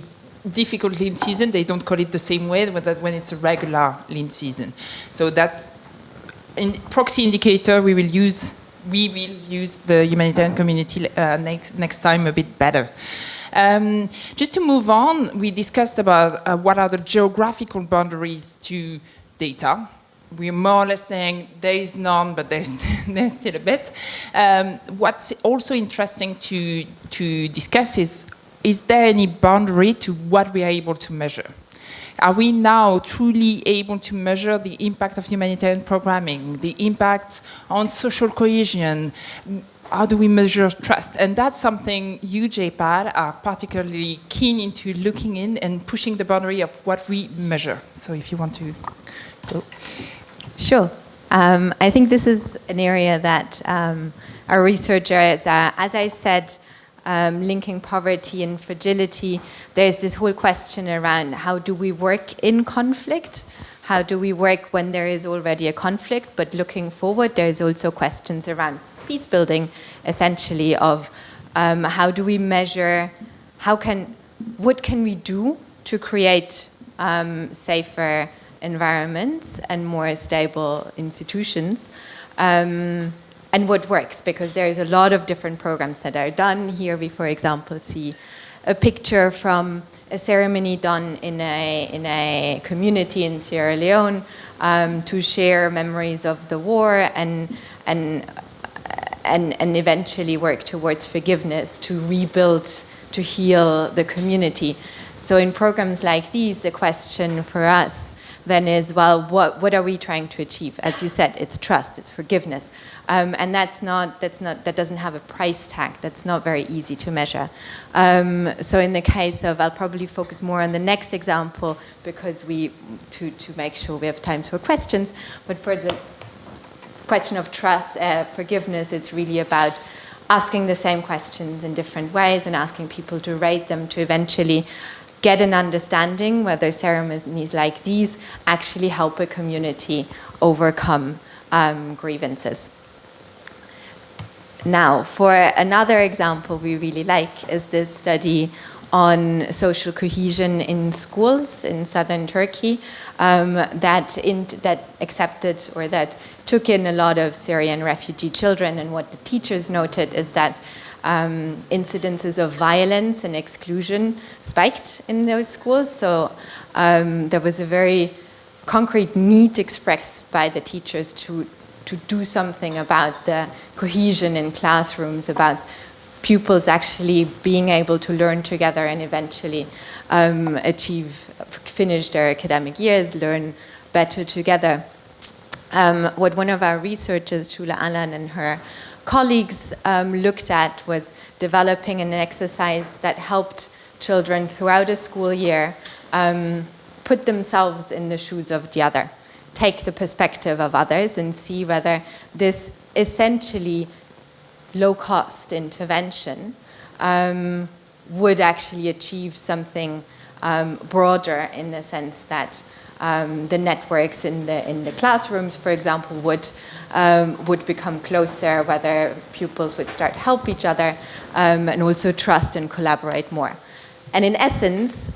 difficult lean season, they don't call it the same way when it's a regular lean season. So that proxy indicator we will use the humanitarian community next time a bit better. Just to move on, we discussed about what are the geographical boundaries to data. We're more or less saying there is none, but there's still a bit. What's also interesting to discuss is there any boundary to what we are able to measure? Are we now truly able to measure the impact of humanitarian programming, the impact on social cohesion? How do we measure trust? And that's something you, JPAD, are particularly keen into looking in and pushing the boundary of what we measure. So if you want to go. Sure. I think this is an area that our researchers, as I said, linking poverty and fragility, there's this whole question around how do we work in conflict? How do we work when there is already a conflict? But looking forward, there's also questions around peace building, essentially, of how do we measure, what can we do to create safer environments and more stable institutions? And what works, because there is a lot of different programs that are done. Here we, for example, see a picture from a ceremony done in a community in Sierra Leone to share memories of the war and eventually work towards forgiveness, to rebuild, to heal the community. So in programs like these, the question for us then is, well, what are we trying to achieve? As you said, it's trust, it's forgiveness. And that doesn't have a price tag. That's not very easy to measure. So in the case of, I'll probably focus more on the next example because to make sure we have time for questions. But for the question of trust, forgiveness, it's really about asking the same questions in different ways and asking people to rate them to eventually get an understanding whether ceremonies like these actually help a community overcome grievances. Now, for another example we really like is this study on social cohesion in schools in southern Turkey that accepted or that took in a lot of Syrian refugee children. And what the teachers noted is that incidences of violence and exclusion spiked in those schools. So there was a very concrete need expressed by the teachers to do something about the cohesion in classrooms, about pupils actually being able to learn together and eventually finish their academic years, learn better together. What one of our researchers, Shula Alan, and her colleagues looked at was developing an exercise that helped children throughout a school year put themselves in the shoes of the other, take the perspective of others and see whether this essentially low-cost intervention would actually achieve something broader, in the sense that the networks in the classrooms, for example, would become closer, whether pupils would start to help each other, and also trust and collaborate more. And in essence,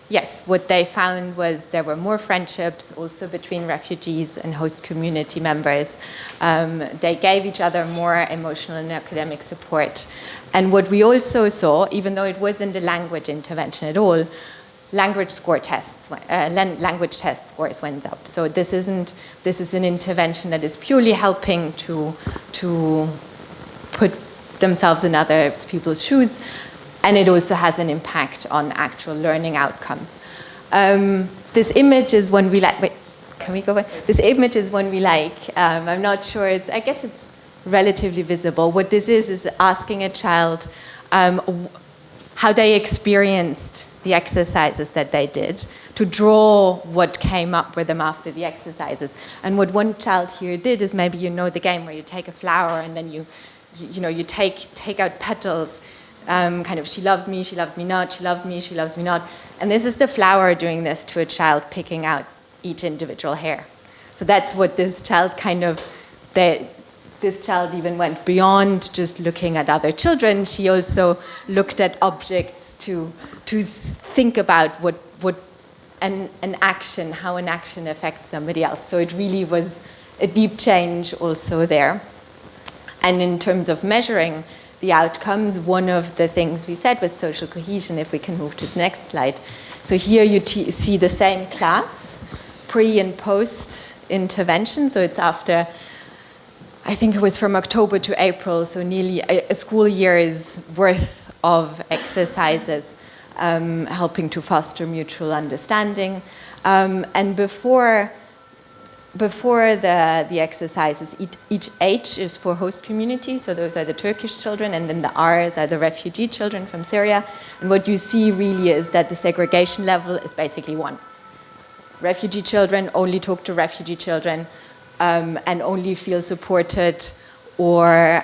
yes, what they found was there were more friendships also between refugees and host community members. They gave each other more emotional and academic support. And what we also saw, even though it wasn't a language intervention at all, language test scores went up. So this is an intervention that is purely helping to put themselves in other people's shoes. And it also has an impact on actual learning outcomes. This image is one we like. Wait, can we go back? This image is one we like. I'm not sure. I guess it's relatively visible. What this is asking a child how they experienced the exercises that they did, to draw what came up with them after the exercises. And what one child here did is, maybe you know the game where you take a flower and then you take out petals, kind of, she loves me not, she loves me not. And this is the flower doing this to a child, picking out each individual hair. So that's what this child this child even went beyond just looking at other children. She also looked at objects to think about what an action, how an action affects somebody else. So it really was a deep change also there. And in terms of measuring the outcomes, one of the things we said was social cohesion, if we can move to the next slide. So here you see the same class, pre and post intervention. So it's after, I think it was from October to April, so nearly a school year's worth of exercises, helping to foster mutual understanding. And before the exercises, each H is for host community, so those are the Turkish children, and then the R's are the refugee children from Syria. And what you see really is that the segregation level is basically 1. Refugee children only talk to refugee children, and only feel supported, or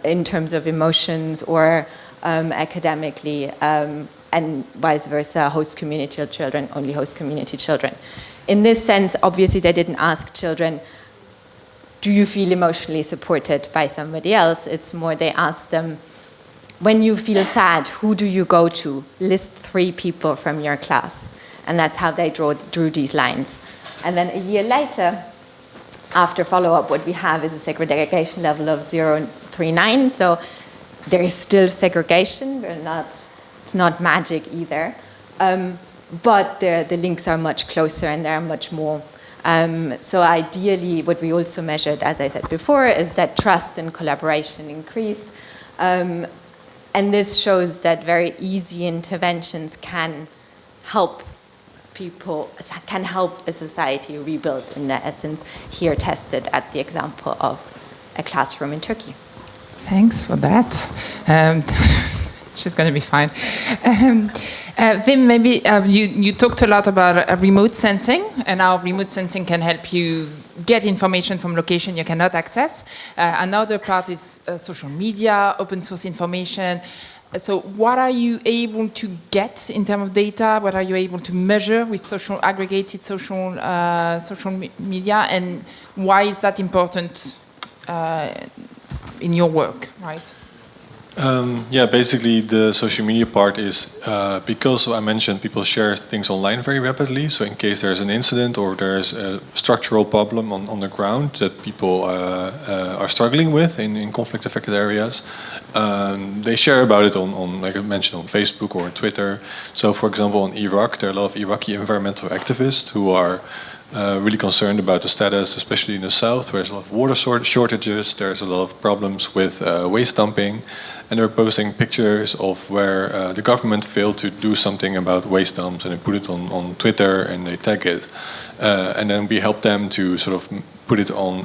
in terms of emotions, or academically, and vice versa, host community children, only host community children. In this sense, obviously, they didn't ask children, do you feel emotionally supported by somebody else? It's more they asked them, when you feel sad, who do you go to? List 3 people from your class. And that's how they drew these lines. And then a year later, after follow-up, what we have is a segregation level of 0.39. So there is still segregation. It's not magic either. But the links are much closer, and there are much more. So ideally, what we also measured, as I said before, is that trust and collaboration increased. And this shows that very easy interventions can help people, can help a society rebuild, in the essence, here tested at the example of a classroom in Turkey. Thanks for that. She's going to be fine. Wim, maybe you talked a lot about remote sensing, and how remote sensing can help you get information from location you cannot access. Another part is social media, open source information. So what are you able to get in terms of data? What are you able to measure with aggregated social media? And why is that important in your work, right? Yeah, basically the social media part is because I mentioned people share things online very rapidly. So in case there's an incident or there's a structural problem on the ground that people are struggling with in conflict-affected areas, they share about it on, like I mentioned, on Facebook or on Twitter. So for example, in Iraq, there are a lot of Iraqi environmental activists who are really concerned about the status, especially in the south, where there's a lot of water shortages, there's a lot of problems with waste dumping, and they're posting pictures of where the government failed to do something about waste dumps, and they put it on Twitter and they tag it. And then we help them to sort of put it on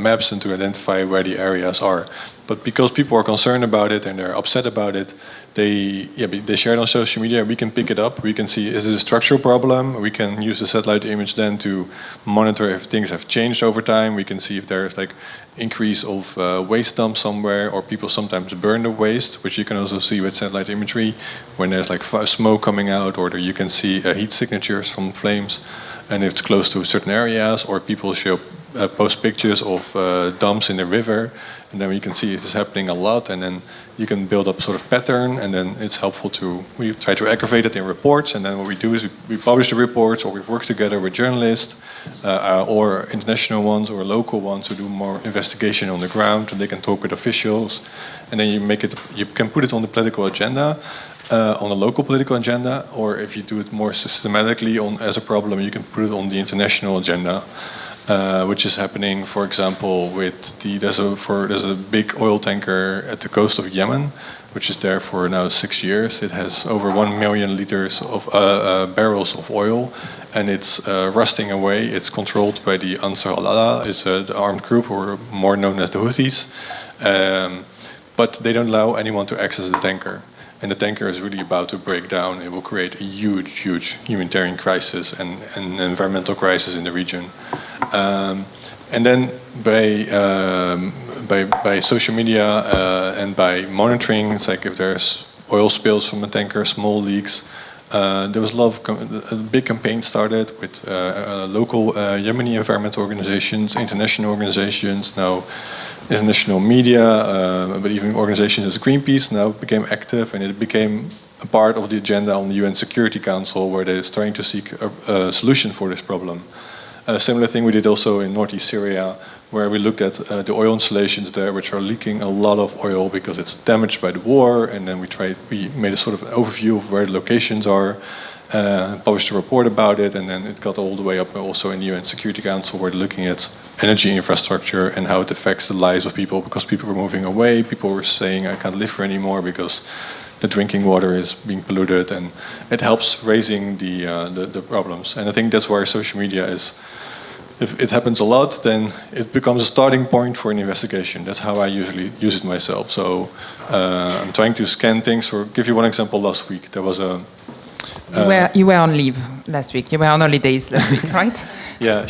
maps and to identify where the areas are. But because people are concerned about it and they're upset about it, they share it on social media. We can pick it up. We can see, is it a structural problem? We can use the satellite image then to monitor if things have changed over time. We can see if there's like increase of waste dump somewhere, or people sometimes burn the waste, which you can also see with satellite imagery when there's like smoke coming out, or you can see heat signatures from flames, and if it's close to certain areas, or people post pictures of dumps in the river, and then we can see if it's happening a lot, and then you can build up a sort of pattern, and then it's helpful we try to aggregate it in reports, and then what we do is we publish the reports, or we work together with journalists, or international ones or local ones who do more investigation on the ground, and they can talk with officials, and then you can put it on the political agenda, on the local political agenda, or if you do it more systematically as a problem, you can put it on the international agenda. Which is happening, for example, with there's a big oil tanker at the coast of Yemen, which is there for now 6 years. It has over 1 million liters of barrels of oil, and it's rusting away. It's controlled by the Ansar Allah, it's the armed group, or more known as the Houthis. but they don't allow anyone to access the tanker. And the tanker is really about to break down. It will create a huge, huge humanitarian crisis and an environmental crisis in the region. And then by social media and by monitoring, it's like if there's oil spills from a tanker, small leaks, there was a big campaign started with local Yemeni environmental organizations, international organizations, now international media, but even organizations as Greenpeace now became active, and it became a part of the agenda on the UN Security Council, where they're trying to seek a solution for this problem. A similar thing we did also in northeast Syria, where we looked at the oil installations there, which are leaking a lot of oil because it's damaged by the war, and then we made a sort of overview of where the locations are, published a report about it, and then it got all the way up also in the UN Security Council, where they're looking at energy infrastructure and how it affects the lives of people, because people were moving away, people were saying, I can't live here anymore because the drinking water is being polluted, and it helps raising the problems. And I think that's where social media is. If it happens a lot, then it becomes a starting point for an investigation. That's how I usually use it myself. So I'm trying to scan things. Or give you one example. Last week there was a. You were on leave last week. You were on holidays last week, right? Yeah.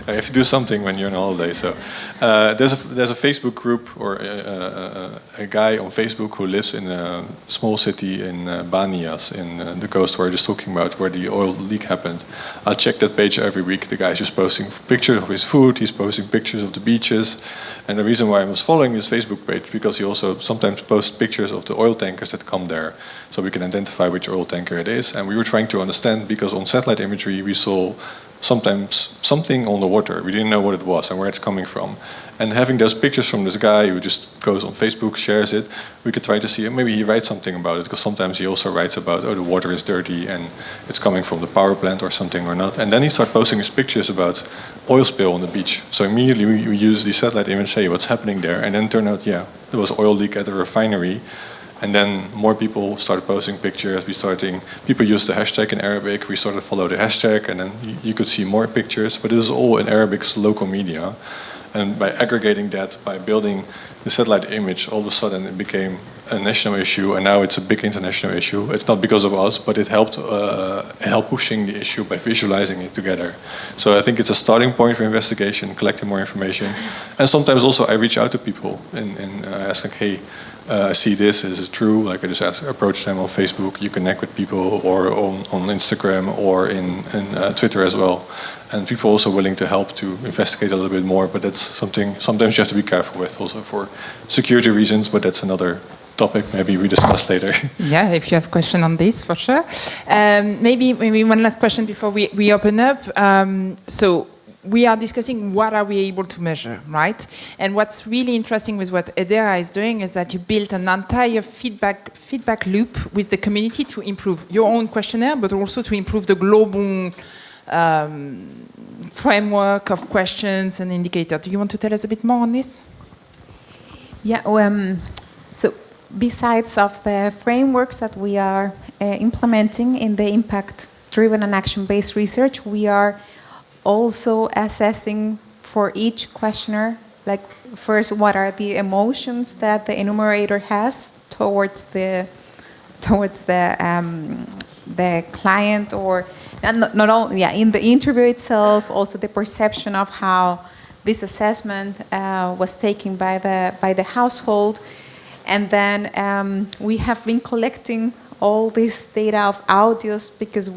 I have to do something when you're on holiday. So there's a Facebook group or a guy on Facebook who lives in a small city in Banias in the coast, where he's talking about where the oil leak happened. I check that page every week. The guy's just posting pictures of his food. He's posting pictures of the beaches. And the reason why I was following his Facebook page, because he also sometimes posts pictures of the oil tankers that come there, so we can identify which oil tanker it is. And we were trying to understand, because on satellite imagery we saw sometimes something on the water. We didn't know what it was and where it's coming from. And having those pictures from this guy who just goes on Facebook, shares it, we could try to see, maybe he writes something about it, because sometimes he also writes about, the water is dirty and it's coming from the power plant or something or not. And then he started posting his pictures about oil spill on the beach. So immediately we use the satellite image, say what's happening there, and then it turned out, there was oil leak at the refinery. And then more people started posting pictures. People used the hashtag in Arabic. We started to follow the hashtag, and then you could see more pictures. But it was all in Arabic's local media. And by aggregating that, by building the satellite image, all of a sudden it became a national issue, and now it's a big international issue. It's not because of us, but it helped pushing the issue by visualizing it together. So I think it's a starting point for investigation, collecting more information. And sometimes also I reach out to people and ask like, hey, I see this, is it true? Like I just approach them on Facebook, you connect with people, or on Instagram, or in Twitter as well. And people are also willing to help to investigate a little bit more, but that's something sometimes you have to be careful with also for security reasons, but that's another topic maybe we discuss later. Yeah, if you have a question on this, for sure. Maybe one last question before we open up. So we are discussing what are we able to measure, right? And what's really interesting with what Edera is doing is that you built an entire feedback loop with the community to improve your own questionnaire, but also to improve the global framework of questions and indicators. Do you want to tell us a bit more on this? Yeah, so besides of the frameworks that we are implementing in the impact-driven and action-based research, we are also assessing for each questionnaire, like first, what are the emotions that the enumerator has towards the client, or and not only in the interview itself, also the perception of how this assessment was taken by the household. And then we have been collecting all this data of audios, because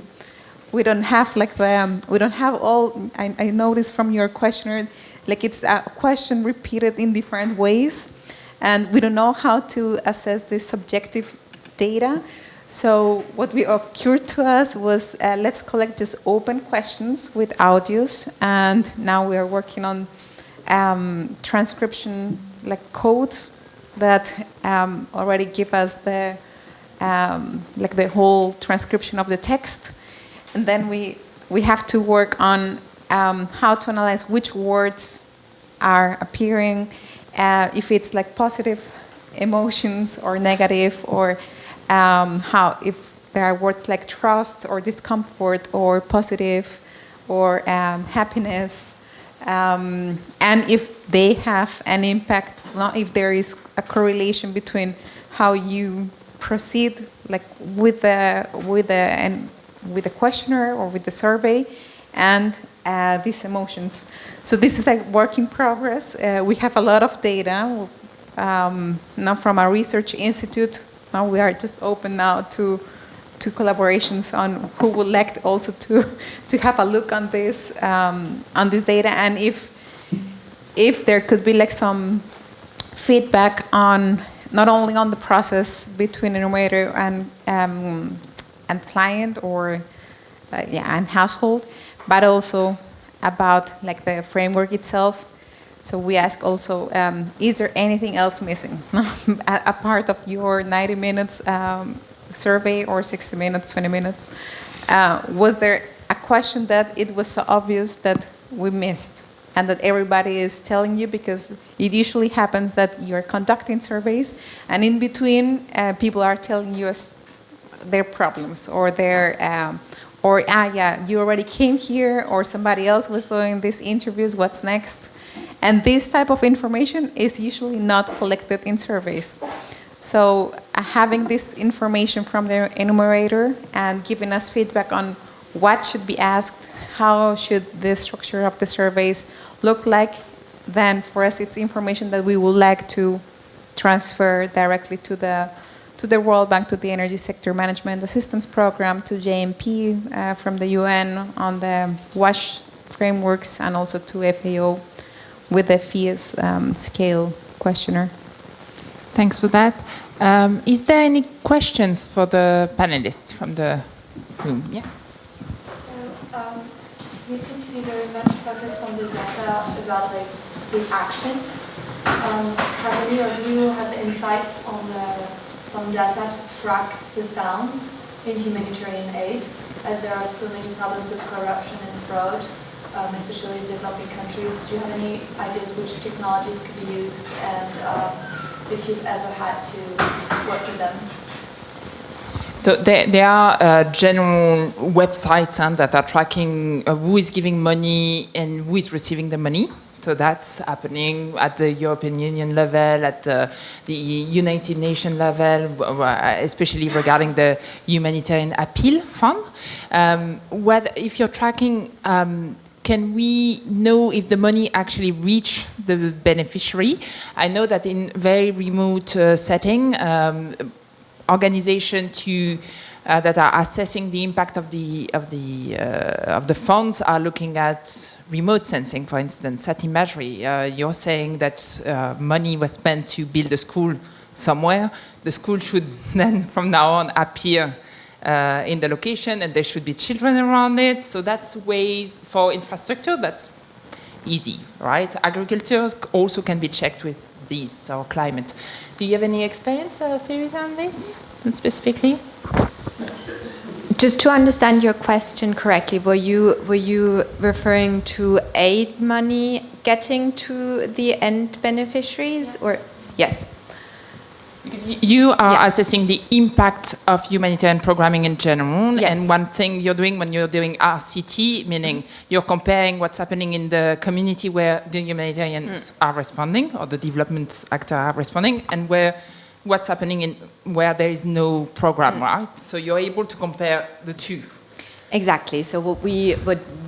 we don't have we don't have all. I noticed from your questionnaire, like it's a question repeated in different ways, and we don't know how to assess the subjective data. So what occurred to us was let's collect just open questions with audios, and now we are working on transcription codes that already give us the whole transcription of the text. And then we have to work on how to analyze which words are appearing, if it's positive emotions or negative, or if there are words like trust or discomfort or positive or happiness. and if they have an impact, if there is a correlation between how you proceed, like with the questionnaire or with the survey, and these emotions. So this is a work in progress. We have a lot of data now from our research institute. Now we are just open now to collaborations on who would like also to have a look on this data, and if there could be like some feedback on not only on the process between enumerator and client or and household, but also about like the framework itself. So we ask also, is there anything else missing? A part of your 90 minutes survey or 60 minutes, 20 minutes? Was there a question that it was so obvious that we missed and that everybody is telling you? Because it usually happens that you're conducting surveys and in between people are telling you their problems or their, you already came here, or somebody else was doing these interviews, what's next? And this type of information is usually not collected in surveys. So having this information from the enumerator and giving us feedback on what should be asked, how should the structure of the surveys look like, then for us it's information that we would like to transfer directly to the World Bank, to the Energy Sector Management Assistance Program, to JMP from the UN on the WASH frameworks, and also to FAO with the FIES scale questionnaire. Thanks for that. Is there any questions for the panelists from the room? Yeah. So you seem to be very much focused on the data about like the actions. Have any of you have insights on some data to track the bounds in humanitarian aid, as there are so many problems of corruption and fraud, especially in developing countries? Do you have any ideas which technologies could be used, and if you've ever had to work with them? So there are general websites that are tracking who is giving money and who is receiving the money. So that's happening at the European Union level, at the United Nations level, especially regarding the humanitarian appeal fund. If you're tracking, can we know if the money actually reached the beneficiary? I know that in very remote setting, organizations that are assessing the impact of the funds are looking at remote sensing, for instance, at Imagery. You're saying that money was spent to build a school somewhere. The school should then, from now on, appear in the location, and there should be children around it. So that's ways for infrastructure. That's easy, right? Agriculture also can be checked with these, or climate. Do you have any experience, Teresa, on this specifically? Just to understand your question correctly, were you referring to aid money getting to the end beneficiaries, or yes? Because you are assessing the impact of humanitarian programming in general, yes. And one thing you're doing when you're doing RCT, meaning you're comparing what's happening in the community where the humanitarians are responding, or the development actors are responding, and what's happening in where there is no program, right? So you're able to compare the two. Exactly. So what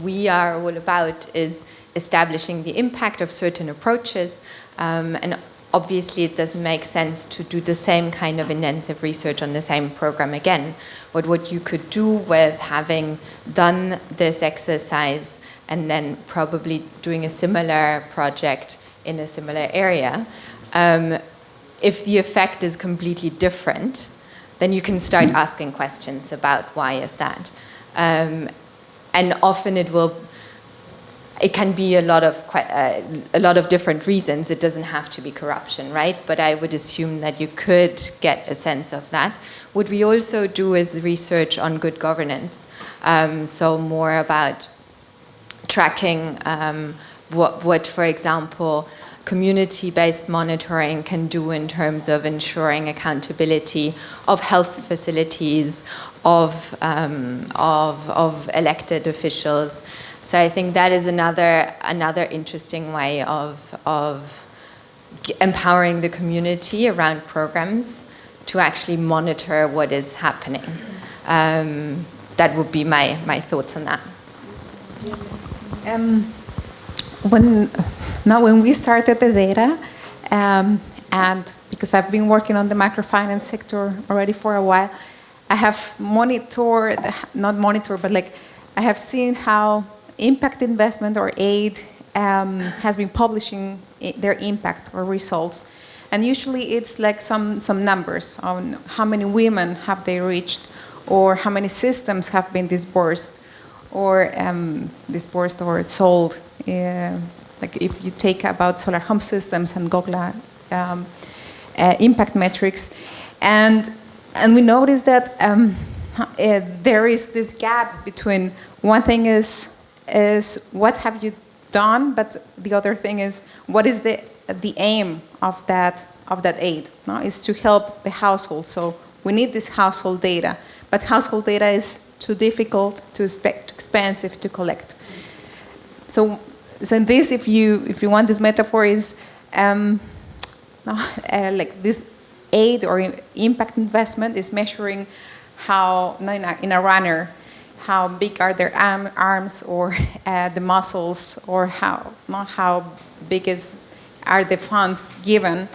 we are all about is establishing the impact of certain approaches, and obviously it doesn't make sense to do the same kind of intensive research on the same program again. But what you could do with having done this exercise and then probably doing a similar project in a similar area, if the effect is completely different, then you can start asking questions about why is that. And often it can be a lot of different reasons. It doesn't have to be corruption, right? But I would assume that you could get a sense of that. What we also do is research on good governance. So more about tracking what, for example, community-based monitoring can do in terms of ensuring accountability of health facilities, of elected officials, So I think that is another interesting way of empowering the community around programs to actually monitor what is happening. That would be my thoughts on that. When we started the data, and because I've been working on the microfinance sector already for a while, I have I have seen how impact investment or aid has been publishing their impact or results. And usually it's like some numbers on how many women have they reached, or how many systems have been disbursed or sold. Like if you take about solar home systems and Gogla impact metrics. And we notice that there is this gap between one thing is what have you done, but the other thing is what is the aim of that aid? No? Is to help the household. So we need this household data, but household data is too difficult, too expensive to collect. So in this, if you want this metaphor, is like this aid or impact investment is measuring how in a runner, how big are their arms or the muscles, or how big are the funds given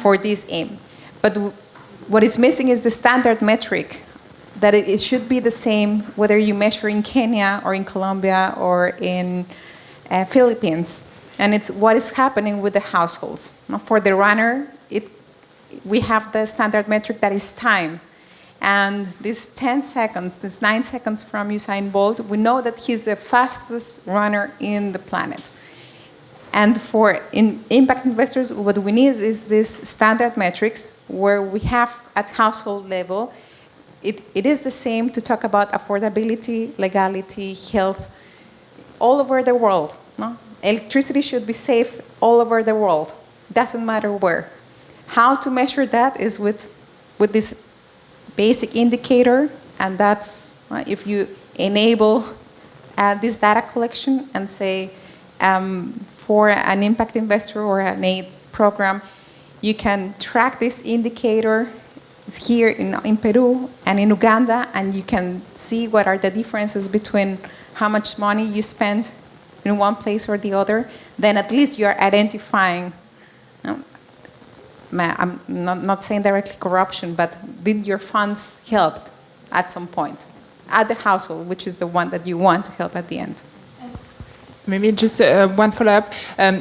for this aim. But what is missing is the standard metric, that it should be the same whether you measure in Kenya or in Colombia or in Philippines. And it's what is happening with the households. Now, for the runner, we have the standard metric that is time. And this 10 seconds, this 9 seconds from Usain Bolt, we know that he's the fastest runner in the planet. And for impact investors, what we need is this standard metrics where we have at household level, it is the same to talk about affordability, legality, health, all over the world. No? Electricity should be safe all over the world. Doesn't matter where. How to measure that is with this basic indicator, and that's if you enable this data collection and say for an impact investor or an aid program, you can track this indicator here in Peru and in Uganda, and you can see what are the differences between how much money you spend in one place or the other. Then at least you are identifying, I'm not saying directly corruption, but did your funds help at some point at the household, which is the one that you want to help at the end? Maybe just one follow-up.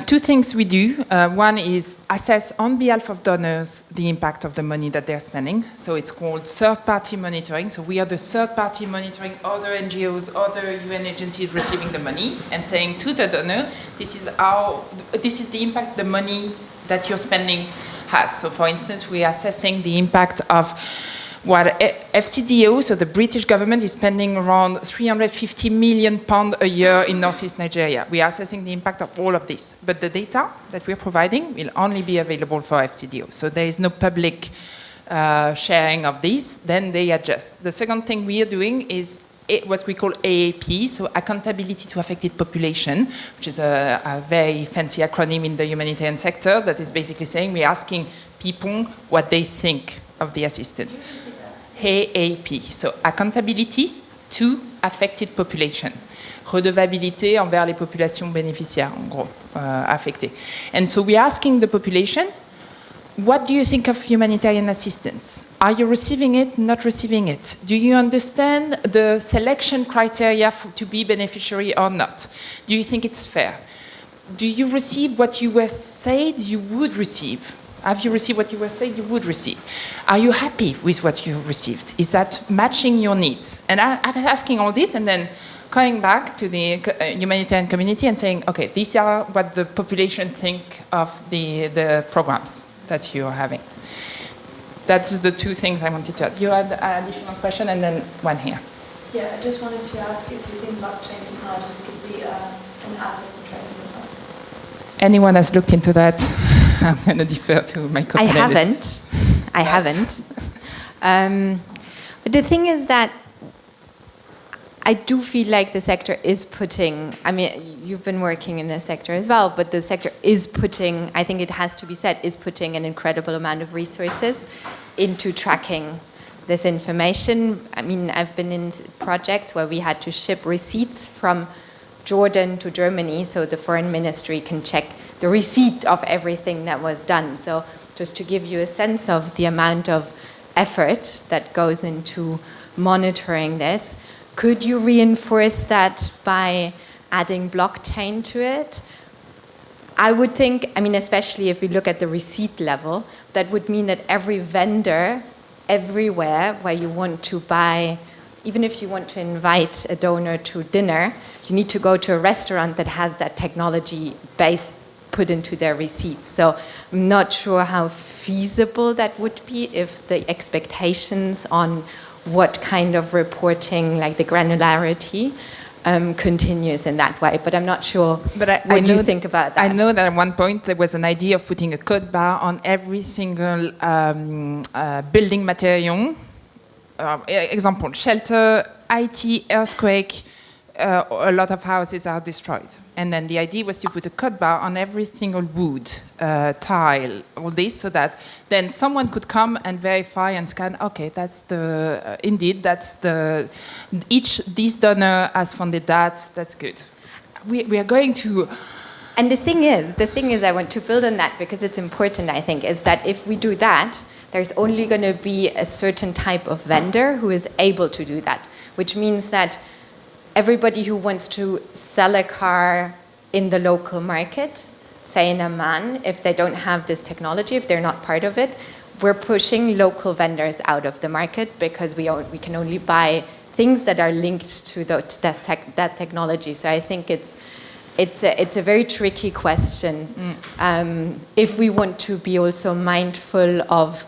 Two things we do. One is assess on behalf of donors the impact of the money that they're spending. So it's called third-party monitoring. So we are the third-party monitoring other NGOs, other UN agencies receiving the money and saying to the donor, this is the impact the money that you're spending has. So for instance, we are assessing the impact of what FCDO, so the British government, is spending around £350 million a year in northeast Nigeria. We are assessing the impact of all of this. But the data that we're providing will only be available for FCDO. So there is no public sharing of this. Then they adjust. The second thing we are doing is what we call AAP, so Accountability to Affected Population, which is a very fancy acronym in the humanitarian sector that is basically saying we're asking people what they think of the assistance. AAP, so Accountability to Affected Population. Redevabilité envers les populations bénéficiaires, en gros, affectées. And so we're asking the population, what do you think of humanitarian assistance? Are you receiving it, not receiving it? Do you understand the selection criteria to be beneficiary or not? Do you think it's fair? Do you receive what you were said you would receive? Have you received what you were saying you would receive? Are you happy with what you received? Is that matching your needs? And I'm asking all this and then coming back to the humanitarian community and saying, okay, these are what the population think of the programs that you're having. That's the two things I wanted to add. You had an additional question and then one here. Yeah, I just wanted to ask if you think blockchain technologies could be an asset to training results. Anyone has looked into that? I'm going to defer to my co-panelists. I haven't. But the thing is that I do feel like the sector is putting, I mean, you've been working in this sector as well, but the sector is putting, I think it has to be said, is putting an incredible amount of resources into tracking this information. I mean, I've been in projects where we had to ship receipts from Jordan to Germany so the foreign ministry can check the receipt of everything that was done. So just to give you a sense of the amount of effort that goes into monitoring this, could you reinforce that by adding blockchain to it? I would think, I mean, especially if we look at the receipt level, that would mean that every vendor, everywhere where you want to buy, even if you want to invite a donor to dinner, you need to go to a restaurant that has that technology base put into their receipts. So I'm not sure how feasible that would be if the expectations on what kind of reporting, like the granularity, continues in that way. But I'm not sure what you think about that. I know that at one point there was an idea of putting a code bar on every single building material. Example, shelter, IT, earthquake, a lot of houses are destroyed. And then the idea was to put a code bar on every single wood, tile, all this, so that then someone could come and verify and scan, okay, that's the, indeed, that's the, this donor has funded that, that's good. We are going to... And the thing is, I want to build on that because it's important, I think, is that if we do that, there's only going to be a certain type of vendor who is able to do that, which means that everybody who wants to sell a car in the local market, say in Amman, if they don't have this technology, if they're not part of it, we're pushing local vendors out of the market because we can only buy things that are linked to that technology. So I think it's a very tricky question if we want to be also mindful of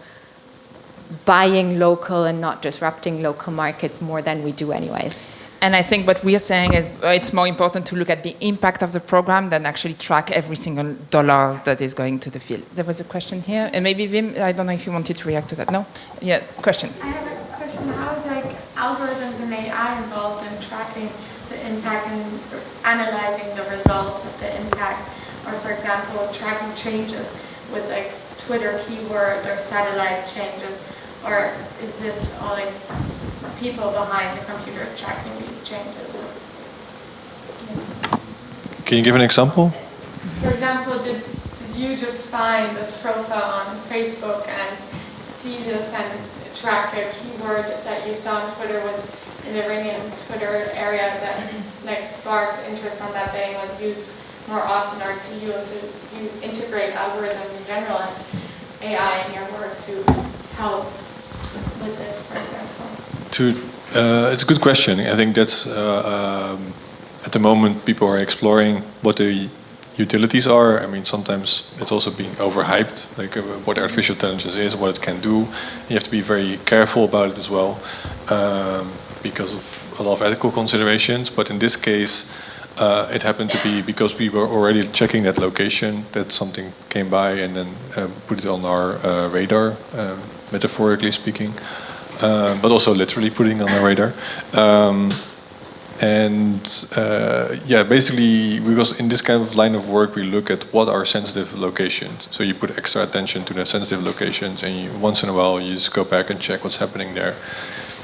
buying local and not disrupting local markets more than we do anyways. And I think what we are saying is it's more important to look at the impact of the program than actually track every single dollar that is going to the field. There was a question here, and maybe Wim, I don't know if you wanted to react to that. No? Yeah, question. I have a question. How is algorithms and AI involved in tracking the impact and analyzing the results of the impact? Or for example, tracking changes with Twitter keywords or satellite changes? Or is this all people behind the computers tracking these changes? Can you give an example? For example, did you just find this profile on Facebook and see this and track a keyword that you saw on Twitter was in the ringing Twitter area that sparked interest on that day and was used more often? Or do you also integrate algorithms in general and AI in your work to help with this, for example? It's a good question. I think that's at the moment people are exploring what the utilities are. I mean, sometimes it's also being overhyped, like what artificial intelligence is, what it can do. You have to be very careful about it as well because of a lot of ethical considerations. But in this case, it happened to be because we were already checking that location that something came by and then put it on our radar, metaphorically speaking. But also literally putting on the radar. Basically, because in this kind of line of work, we look at what are sensitive locations. So you put extra attention to the sensitive locations, and once in a while, you just go back and check what's happening there.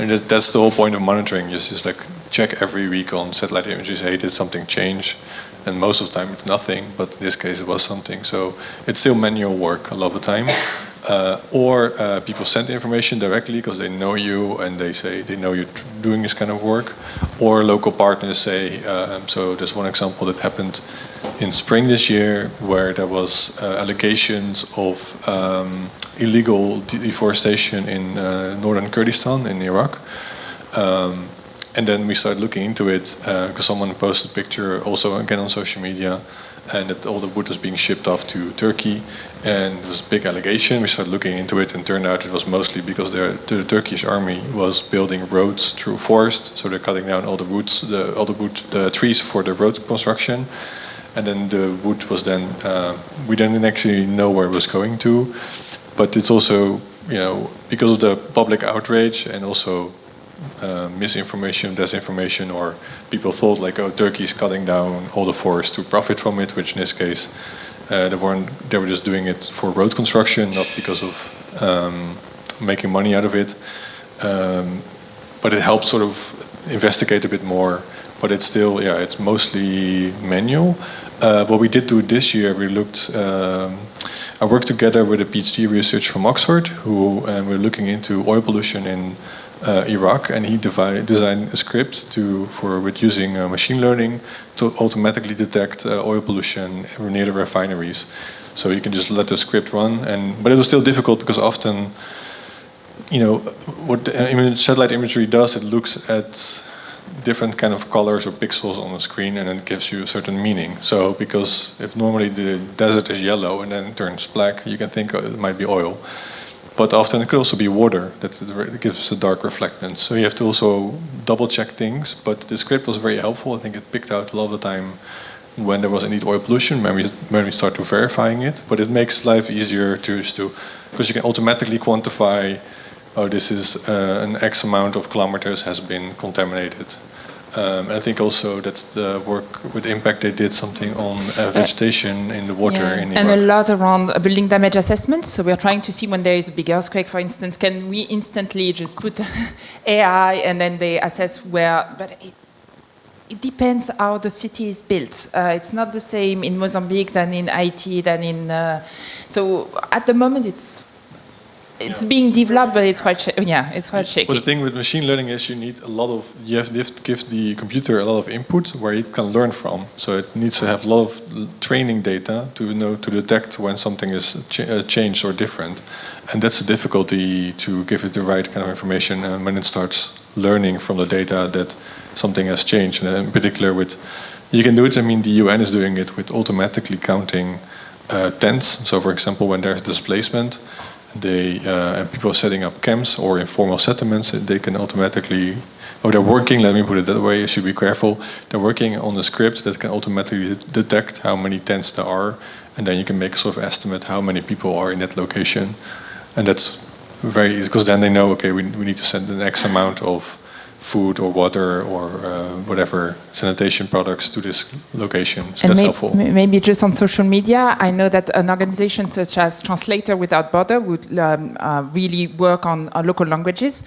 And that's the whole point of monitoring. Just like check every week on satellite images, hey, did something change? And most of the time, it's nothing, but in this case, it was something. So it's still manual work a lot of the time. Or people send information directly because they know you and they say they know you're doing this kind of work. Or local partners say, so there's one example that happened in spring this year where there was allegations of illegal deforestation in northern Kurdistan in Iraq. And then we started looking into it because someone posted a picture also again on social media and that all the wood was being shipped off to Turkey, and it was a big allegation. We started looking into it, and turned out it was mostly because the Turkish army was building roads through forest, so they're cutting down all the woods, the trees for the road construction, and then the wood was then we didn't actually know where it was going to, but it's also because of the public outrage and also misinformation, disinformation, or people thought like, oh, Turkey's cutting down all the forest to profit from it, which in this case, they were just doing it for road construction, not because of making money out of it. But it helped sort of investigate a bit more, but it's still, it's mostly manual. What we did do this year, I worked together with a PhD researcher from Oxford, who we're looking into oil pollution in Iraq, and he designed a script with using machine learning to automatically detect oil pollution near the refineries. So you can just let the script run, but it was still difficult because often, what satellite imagery does, it looks at different kind of colors or pixels on the screen, and it gives you a certain meaning. So because if normally the desert is yellow and then turns black, you can think it might be oil. But often it could also be water that gives a dark reflectance. So you have to also double check things. But the script was very helpful. I think it picked out a lot of the time when there was indeed oil pollution, when we start to verifying it. But it makes life easier because you can automatically quantify, this is an X amount of kilometers has been contaminated. And I think also that's the work with Impact, they did something on vegetation in the water in Iraq. And a lot around building damage assessment. So we're trying to see when there is a big earthquake, for instance, can we instantly just put AI and then they assess where, but it depends how the city is built. It's not the same in Mozambique than in Haiti, so at the moment it's being developed, but it's quite shaky. Well, the thing with machine learning is you have to give the computer a lot of input where it can learn from. So it needs to have a lot of training data to detect when something is changed or different. And that's the difficulty, to give it the right kind of information. And when it starts learning from the data that something has changed, and in particular you can do it. I mean, the UN is doing it with automatically counting tents. So, for example, when there's displacement, and people are setting up camps or informal settlements, they can automatically, they're working, let me put it that way, you should be careful, they're working on a script that can automatically detect how many tents there are, and then you can make a sort of estimate how many people are in that location. And that's very easy, because then they know, okay, we need to send an X amount of food or water or whatever sanitation products to this location. So and that's helpful. Maybe just on social media, I know that an organization such as Translator Without Border would really work on local languages.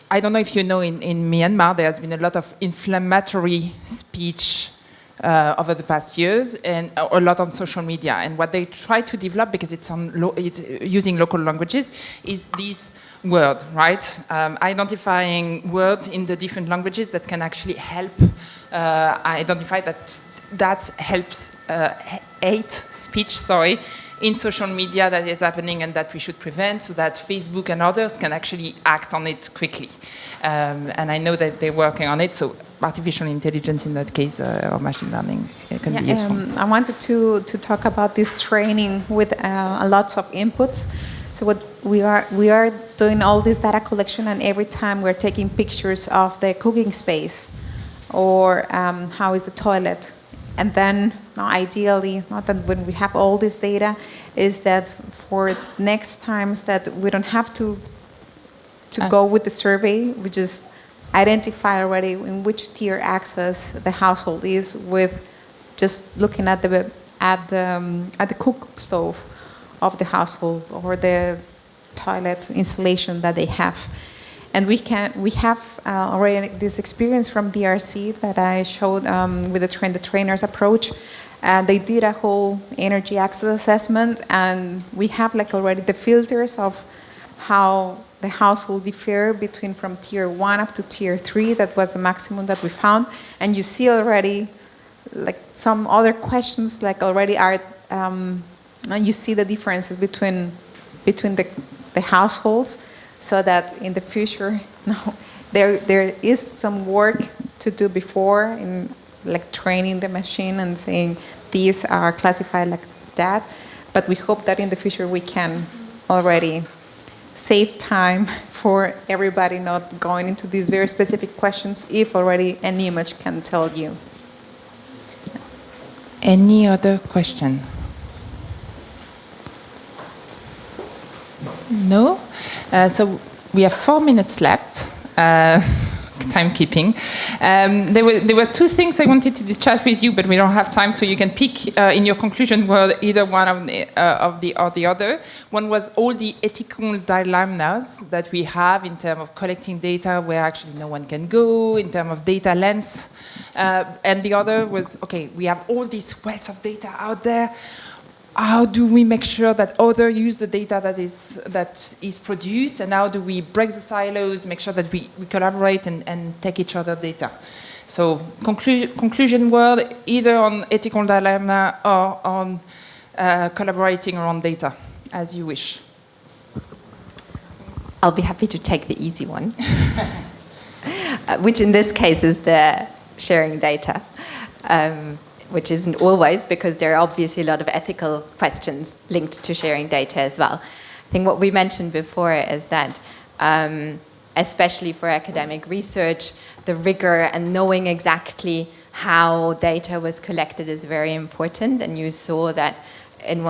I don't know if you know, in Myanmar, there has been a lot of inflammatory speech over the past years, and a lot on social media. And what they try to develop, because it's using local languages, is this word, right? Identifying words in the different languages that can actually help identify that helps hate speech, in social media that is happening and that we should prevent, so that Facebook and others can actually act on it quickly. And I know that they're working on it, so artificial intelligence in that case, or machine learning, can be useful. I wanted to talk about this training with lots of inputs. So what we are doing all this data collection, and every time we're taking pictures of the cooking space or how is the toilet. And then, ideally, not that when we have all this data, is that for next times that we don't have to go with the survey, we just identify already in which tier access the household is, with just looking at the cook stove of the household or the toilet installation that they have. And we have already this experience from DRC that I showed with the trainers approach. They did a whole energy access assessment, and we have already the filters of how the household differ between from tier 1 up to tier 3. That was the maximum that we found. And you see already some other questions already are, you see the differences between the households. So that in the future, there is some work to do before in training the machine and saying these are classified like that. But we hope that in the future we can already save time for everybody not going into these very specific questions if already an image can tell you. Any other question? No? So we have 4 minutes left. Timekeeping. There were two things I wanted to discuss with you, but we don't have time, so you can pick in your conclusion word either one of the other. One was all the ethical dilemmas that we have in terms of collecting data where actually no one can go, in terms of data length. And the other was, okay, we have all these wealth of data out there. How do we make sure that others use the data that is produced, and how do we break the silos, make sure that we collaborate and take each other data? So conclusion word, either on ethical dilemma or on collaborating around data, as you wish. I'll be happy to take the easy one, which in this case is the sharing data. Which isn't always, because there are obviously a lot of ethical questions linked to sharing data as well. I think what we mentioned before is that, especially for academic research, the rigor and knowing exactly how data was collected is very important. And you saw that in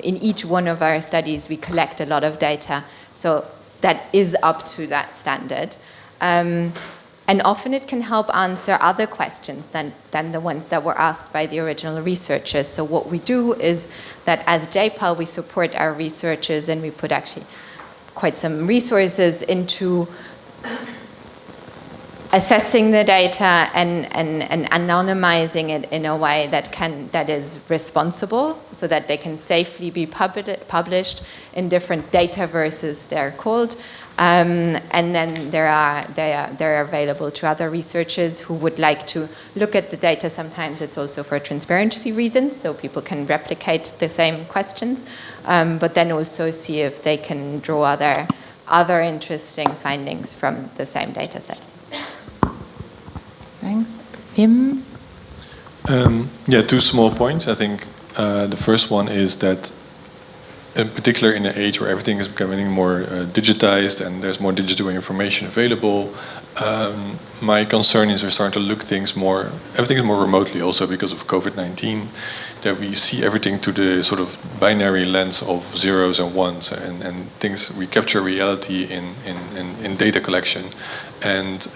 each one of our studies, we collect a lot of data. So that is up to that standard. And often it can help answer other questions than the ones that were asked by the original researchers. So what we do is that as JPAL, we support our researchers, and we put actually quite some resources into assessing the data and anonymizing it in a way that is responsible, so that they can safely be published in different dataverses, they're called. And then they're available to other researchers who would like to look at the data. Sometimes it's also for transparency reasons, so people can replicate the same questions, but then also see if they can draw other interesting findings from the same data set. Thanks. Wim? Yeah, two small points. I think the first one is that, in particular in an age where everything is becoming more digitized and there's more digital information available, my concern is we're starting to look everything is more remotely, also because of COVID-19, that we see everything to the sort of binary lens of zeros and ones, and things. We capture reality in data collection, and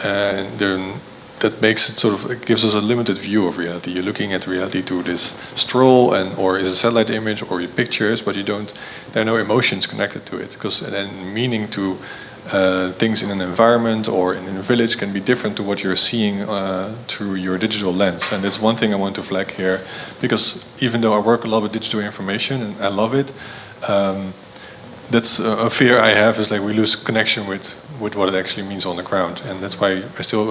that makes it it gives us a limited view of reality. You're looking at reality through this stroll, or is a satellite image, or your pictures, but there are no emotions connected to it, because then meaning to things in an environment or in a village can be different to what you're seeing through your digital lens. And that's one thing I want to flag here, because even though I work a lot with digital information and I love it, that's a fear I have, is we lose connection with what it actually means on the ground. And that's why I still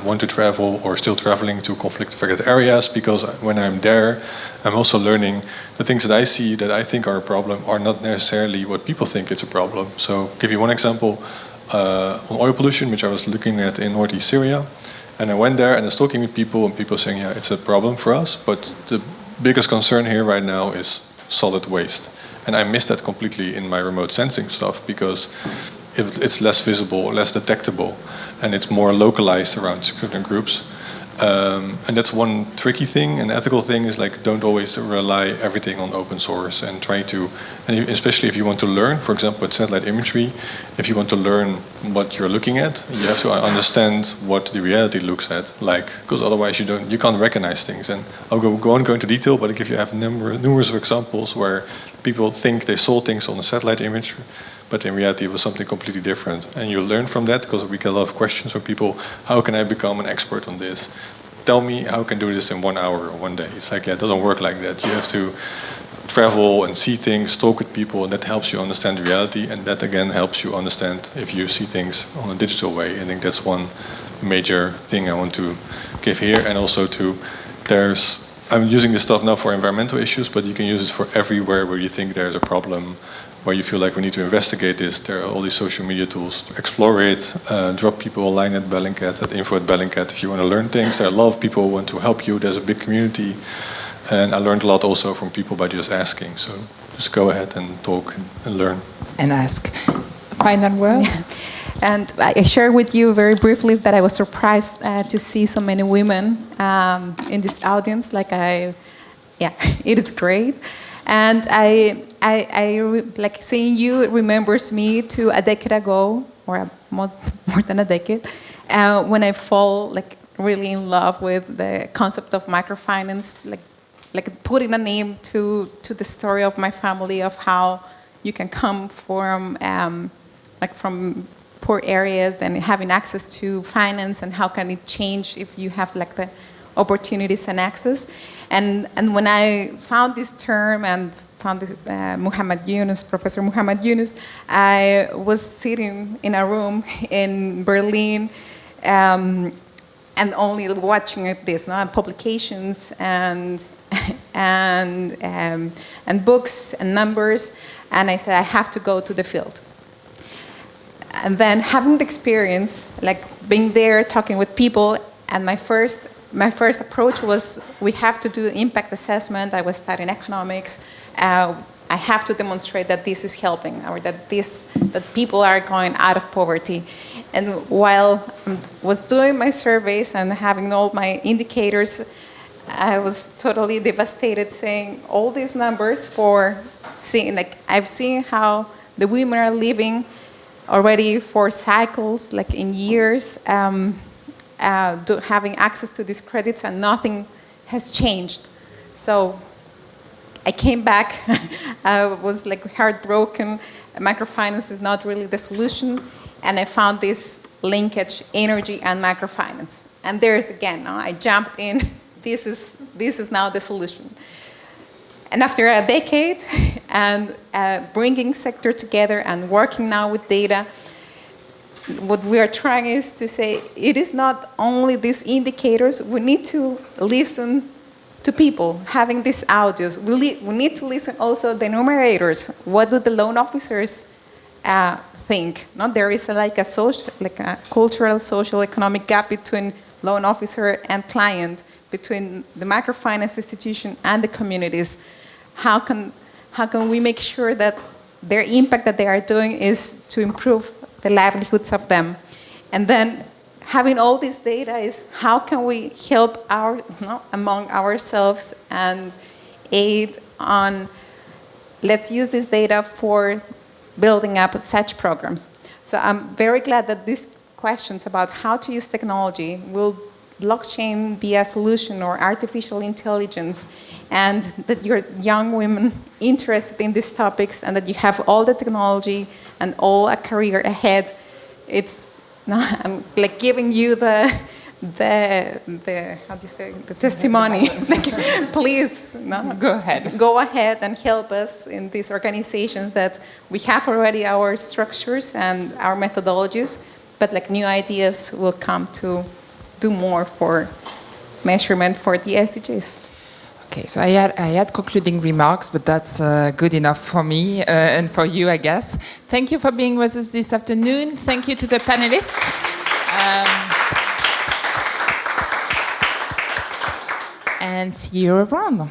want to travel, or still traveling to conflict-affected areas, because when I'm there, I'm also learning the things that I see that I think are a problem are not necessarily what people think it's a problem. So give you one example on oil pollution, which I was looking at in northeast Syria. And I went there and I was talking with people, and people saying, yeah, it's a problem for us, but the biggest concern here right now is solid waste. And I missed that completely in my remote sensing stuff, because it's less visible, less detectable, and it's more localized around certain groups. And that's one tricky thing. An ethical thing is don't always rely everything on open source, and try to, and especially if you want to learn, for example, with satellite imagery, if you want to learn what you're looking at, you have to understand what the reality looks at because otherwise you can't recognize things. And I'll go into detail, but if you have numerous examples where people think they saw things on a satellite image, but in reality it was something completely different. And you learn from that, because we get a lot of questions from people, how can I become an expert on this? Tell me how I can do this in 1 hour or 1 day. It's it doesn't work like that. You have to travel and see things, talk with people, and that helps you understand reality, and that again helps you understand if you see things on a digital way. I think that's one major thing I want to give here. And also I'm using this stuff now for environmental issues, but you can use it for everywhere where you think there's a problem, where you feel we need to investigate this. There are all these social media tools to explore it. Drop people a line at Bellingcat, at info@Bellingcat, if you want to learn things. There are a lot of people who want to help you. There's a big community. And I learned a lot also from people by just asking. So just go ahead and talk and learn. And ask. Final word? Yeah. And I share with you very briefly that I was surprised to see so many women in this audience. It is great. And I seeing you, it remembers me to a decade ago or more than a decade, when I fall like really in love with the concept of microfinance, like putting a name to the story of my family, of how you can come from from poor areas and having access to finance, and how can it change if you have like the opportunities and access. And when I found this term and found Professor Muhammad Yunus, I was sitting in a room in Berlin and only watching this, publications and books and numbers, and I said, I have to go to the field. And then having the experience, like being there, talking with people, and my first approach was, we have to do impact assessment. I was studying economics. I have to demonstrate that this is helping, or that people are going out of poverty. And while I was doing my surveys and having all my indicators, I was totally devastated, saying all these numbers for seeing, like I've seen how the women are living already for cycles, like in years, having access to these credits, and nothing has changed. So I came back, I was like heartbroken. Microfinance is not really the solution. And I found this linkage, energy and microfinance. And there's again, I jumped in, this is now the solution. And after a decade and bringing sector together and working now with data, what we are trying is to say, it is not only these indicators, we need to listen to people, having these audios. We need to listen also the numerators. What do the loan officers think? No? There is a cultural, social, economic gap between loan officer and client, between the microfinance institution and the communities. How can we make sure that their impact that they are doing is to improve the livelihoods of them? And then having all this data is, how can we help among ourselves and aid on, let's use this data for building up such programs. So I'm very glad that these questions about how to use technology, will blockchain be a solution, or artificial intelligence, and that you're young women interested in these topics, and that you have all the technology and all a career ahead. I'm like giving you the how do you say, the testimony. Please, go ahead and help us in these organizations, that we have already our structures and our methodologies, but like new ideas will come to do more for measurement for the SDGs. Okay, so I had concluding remarks, but that's good enough for me and for you, I guess. Thank you for being with us this afternoon. Thank you to the panelists. And see you around.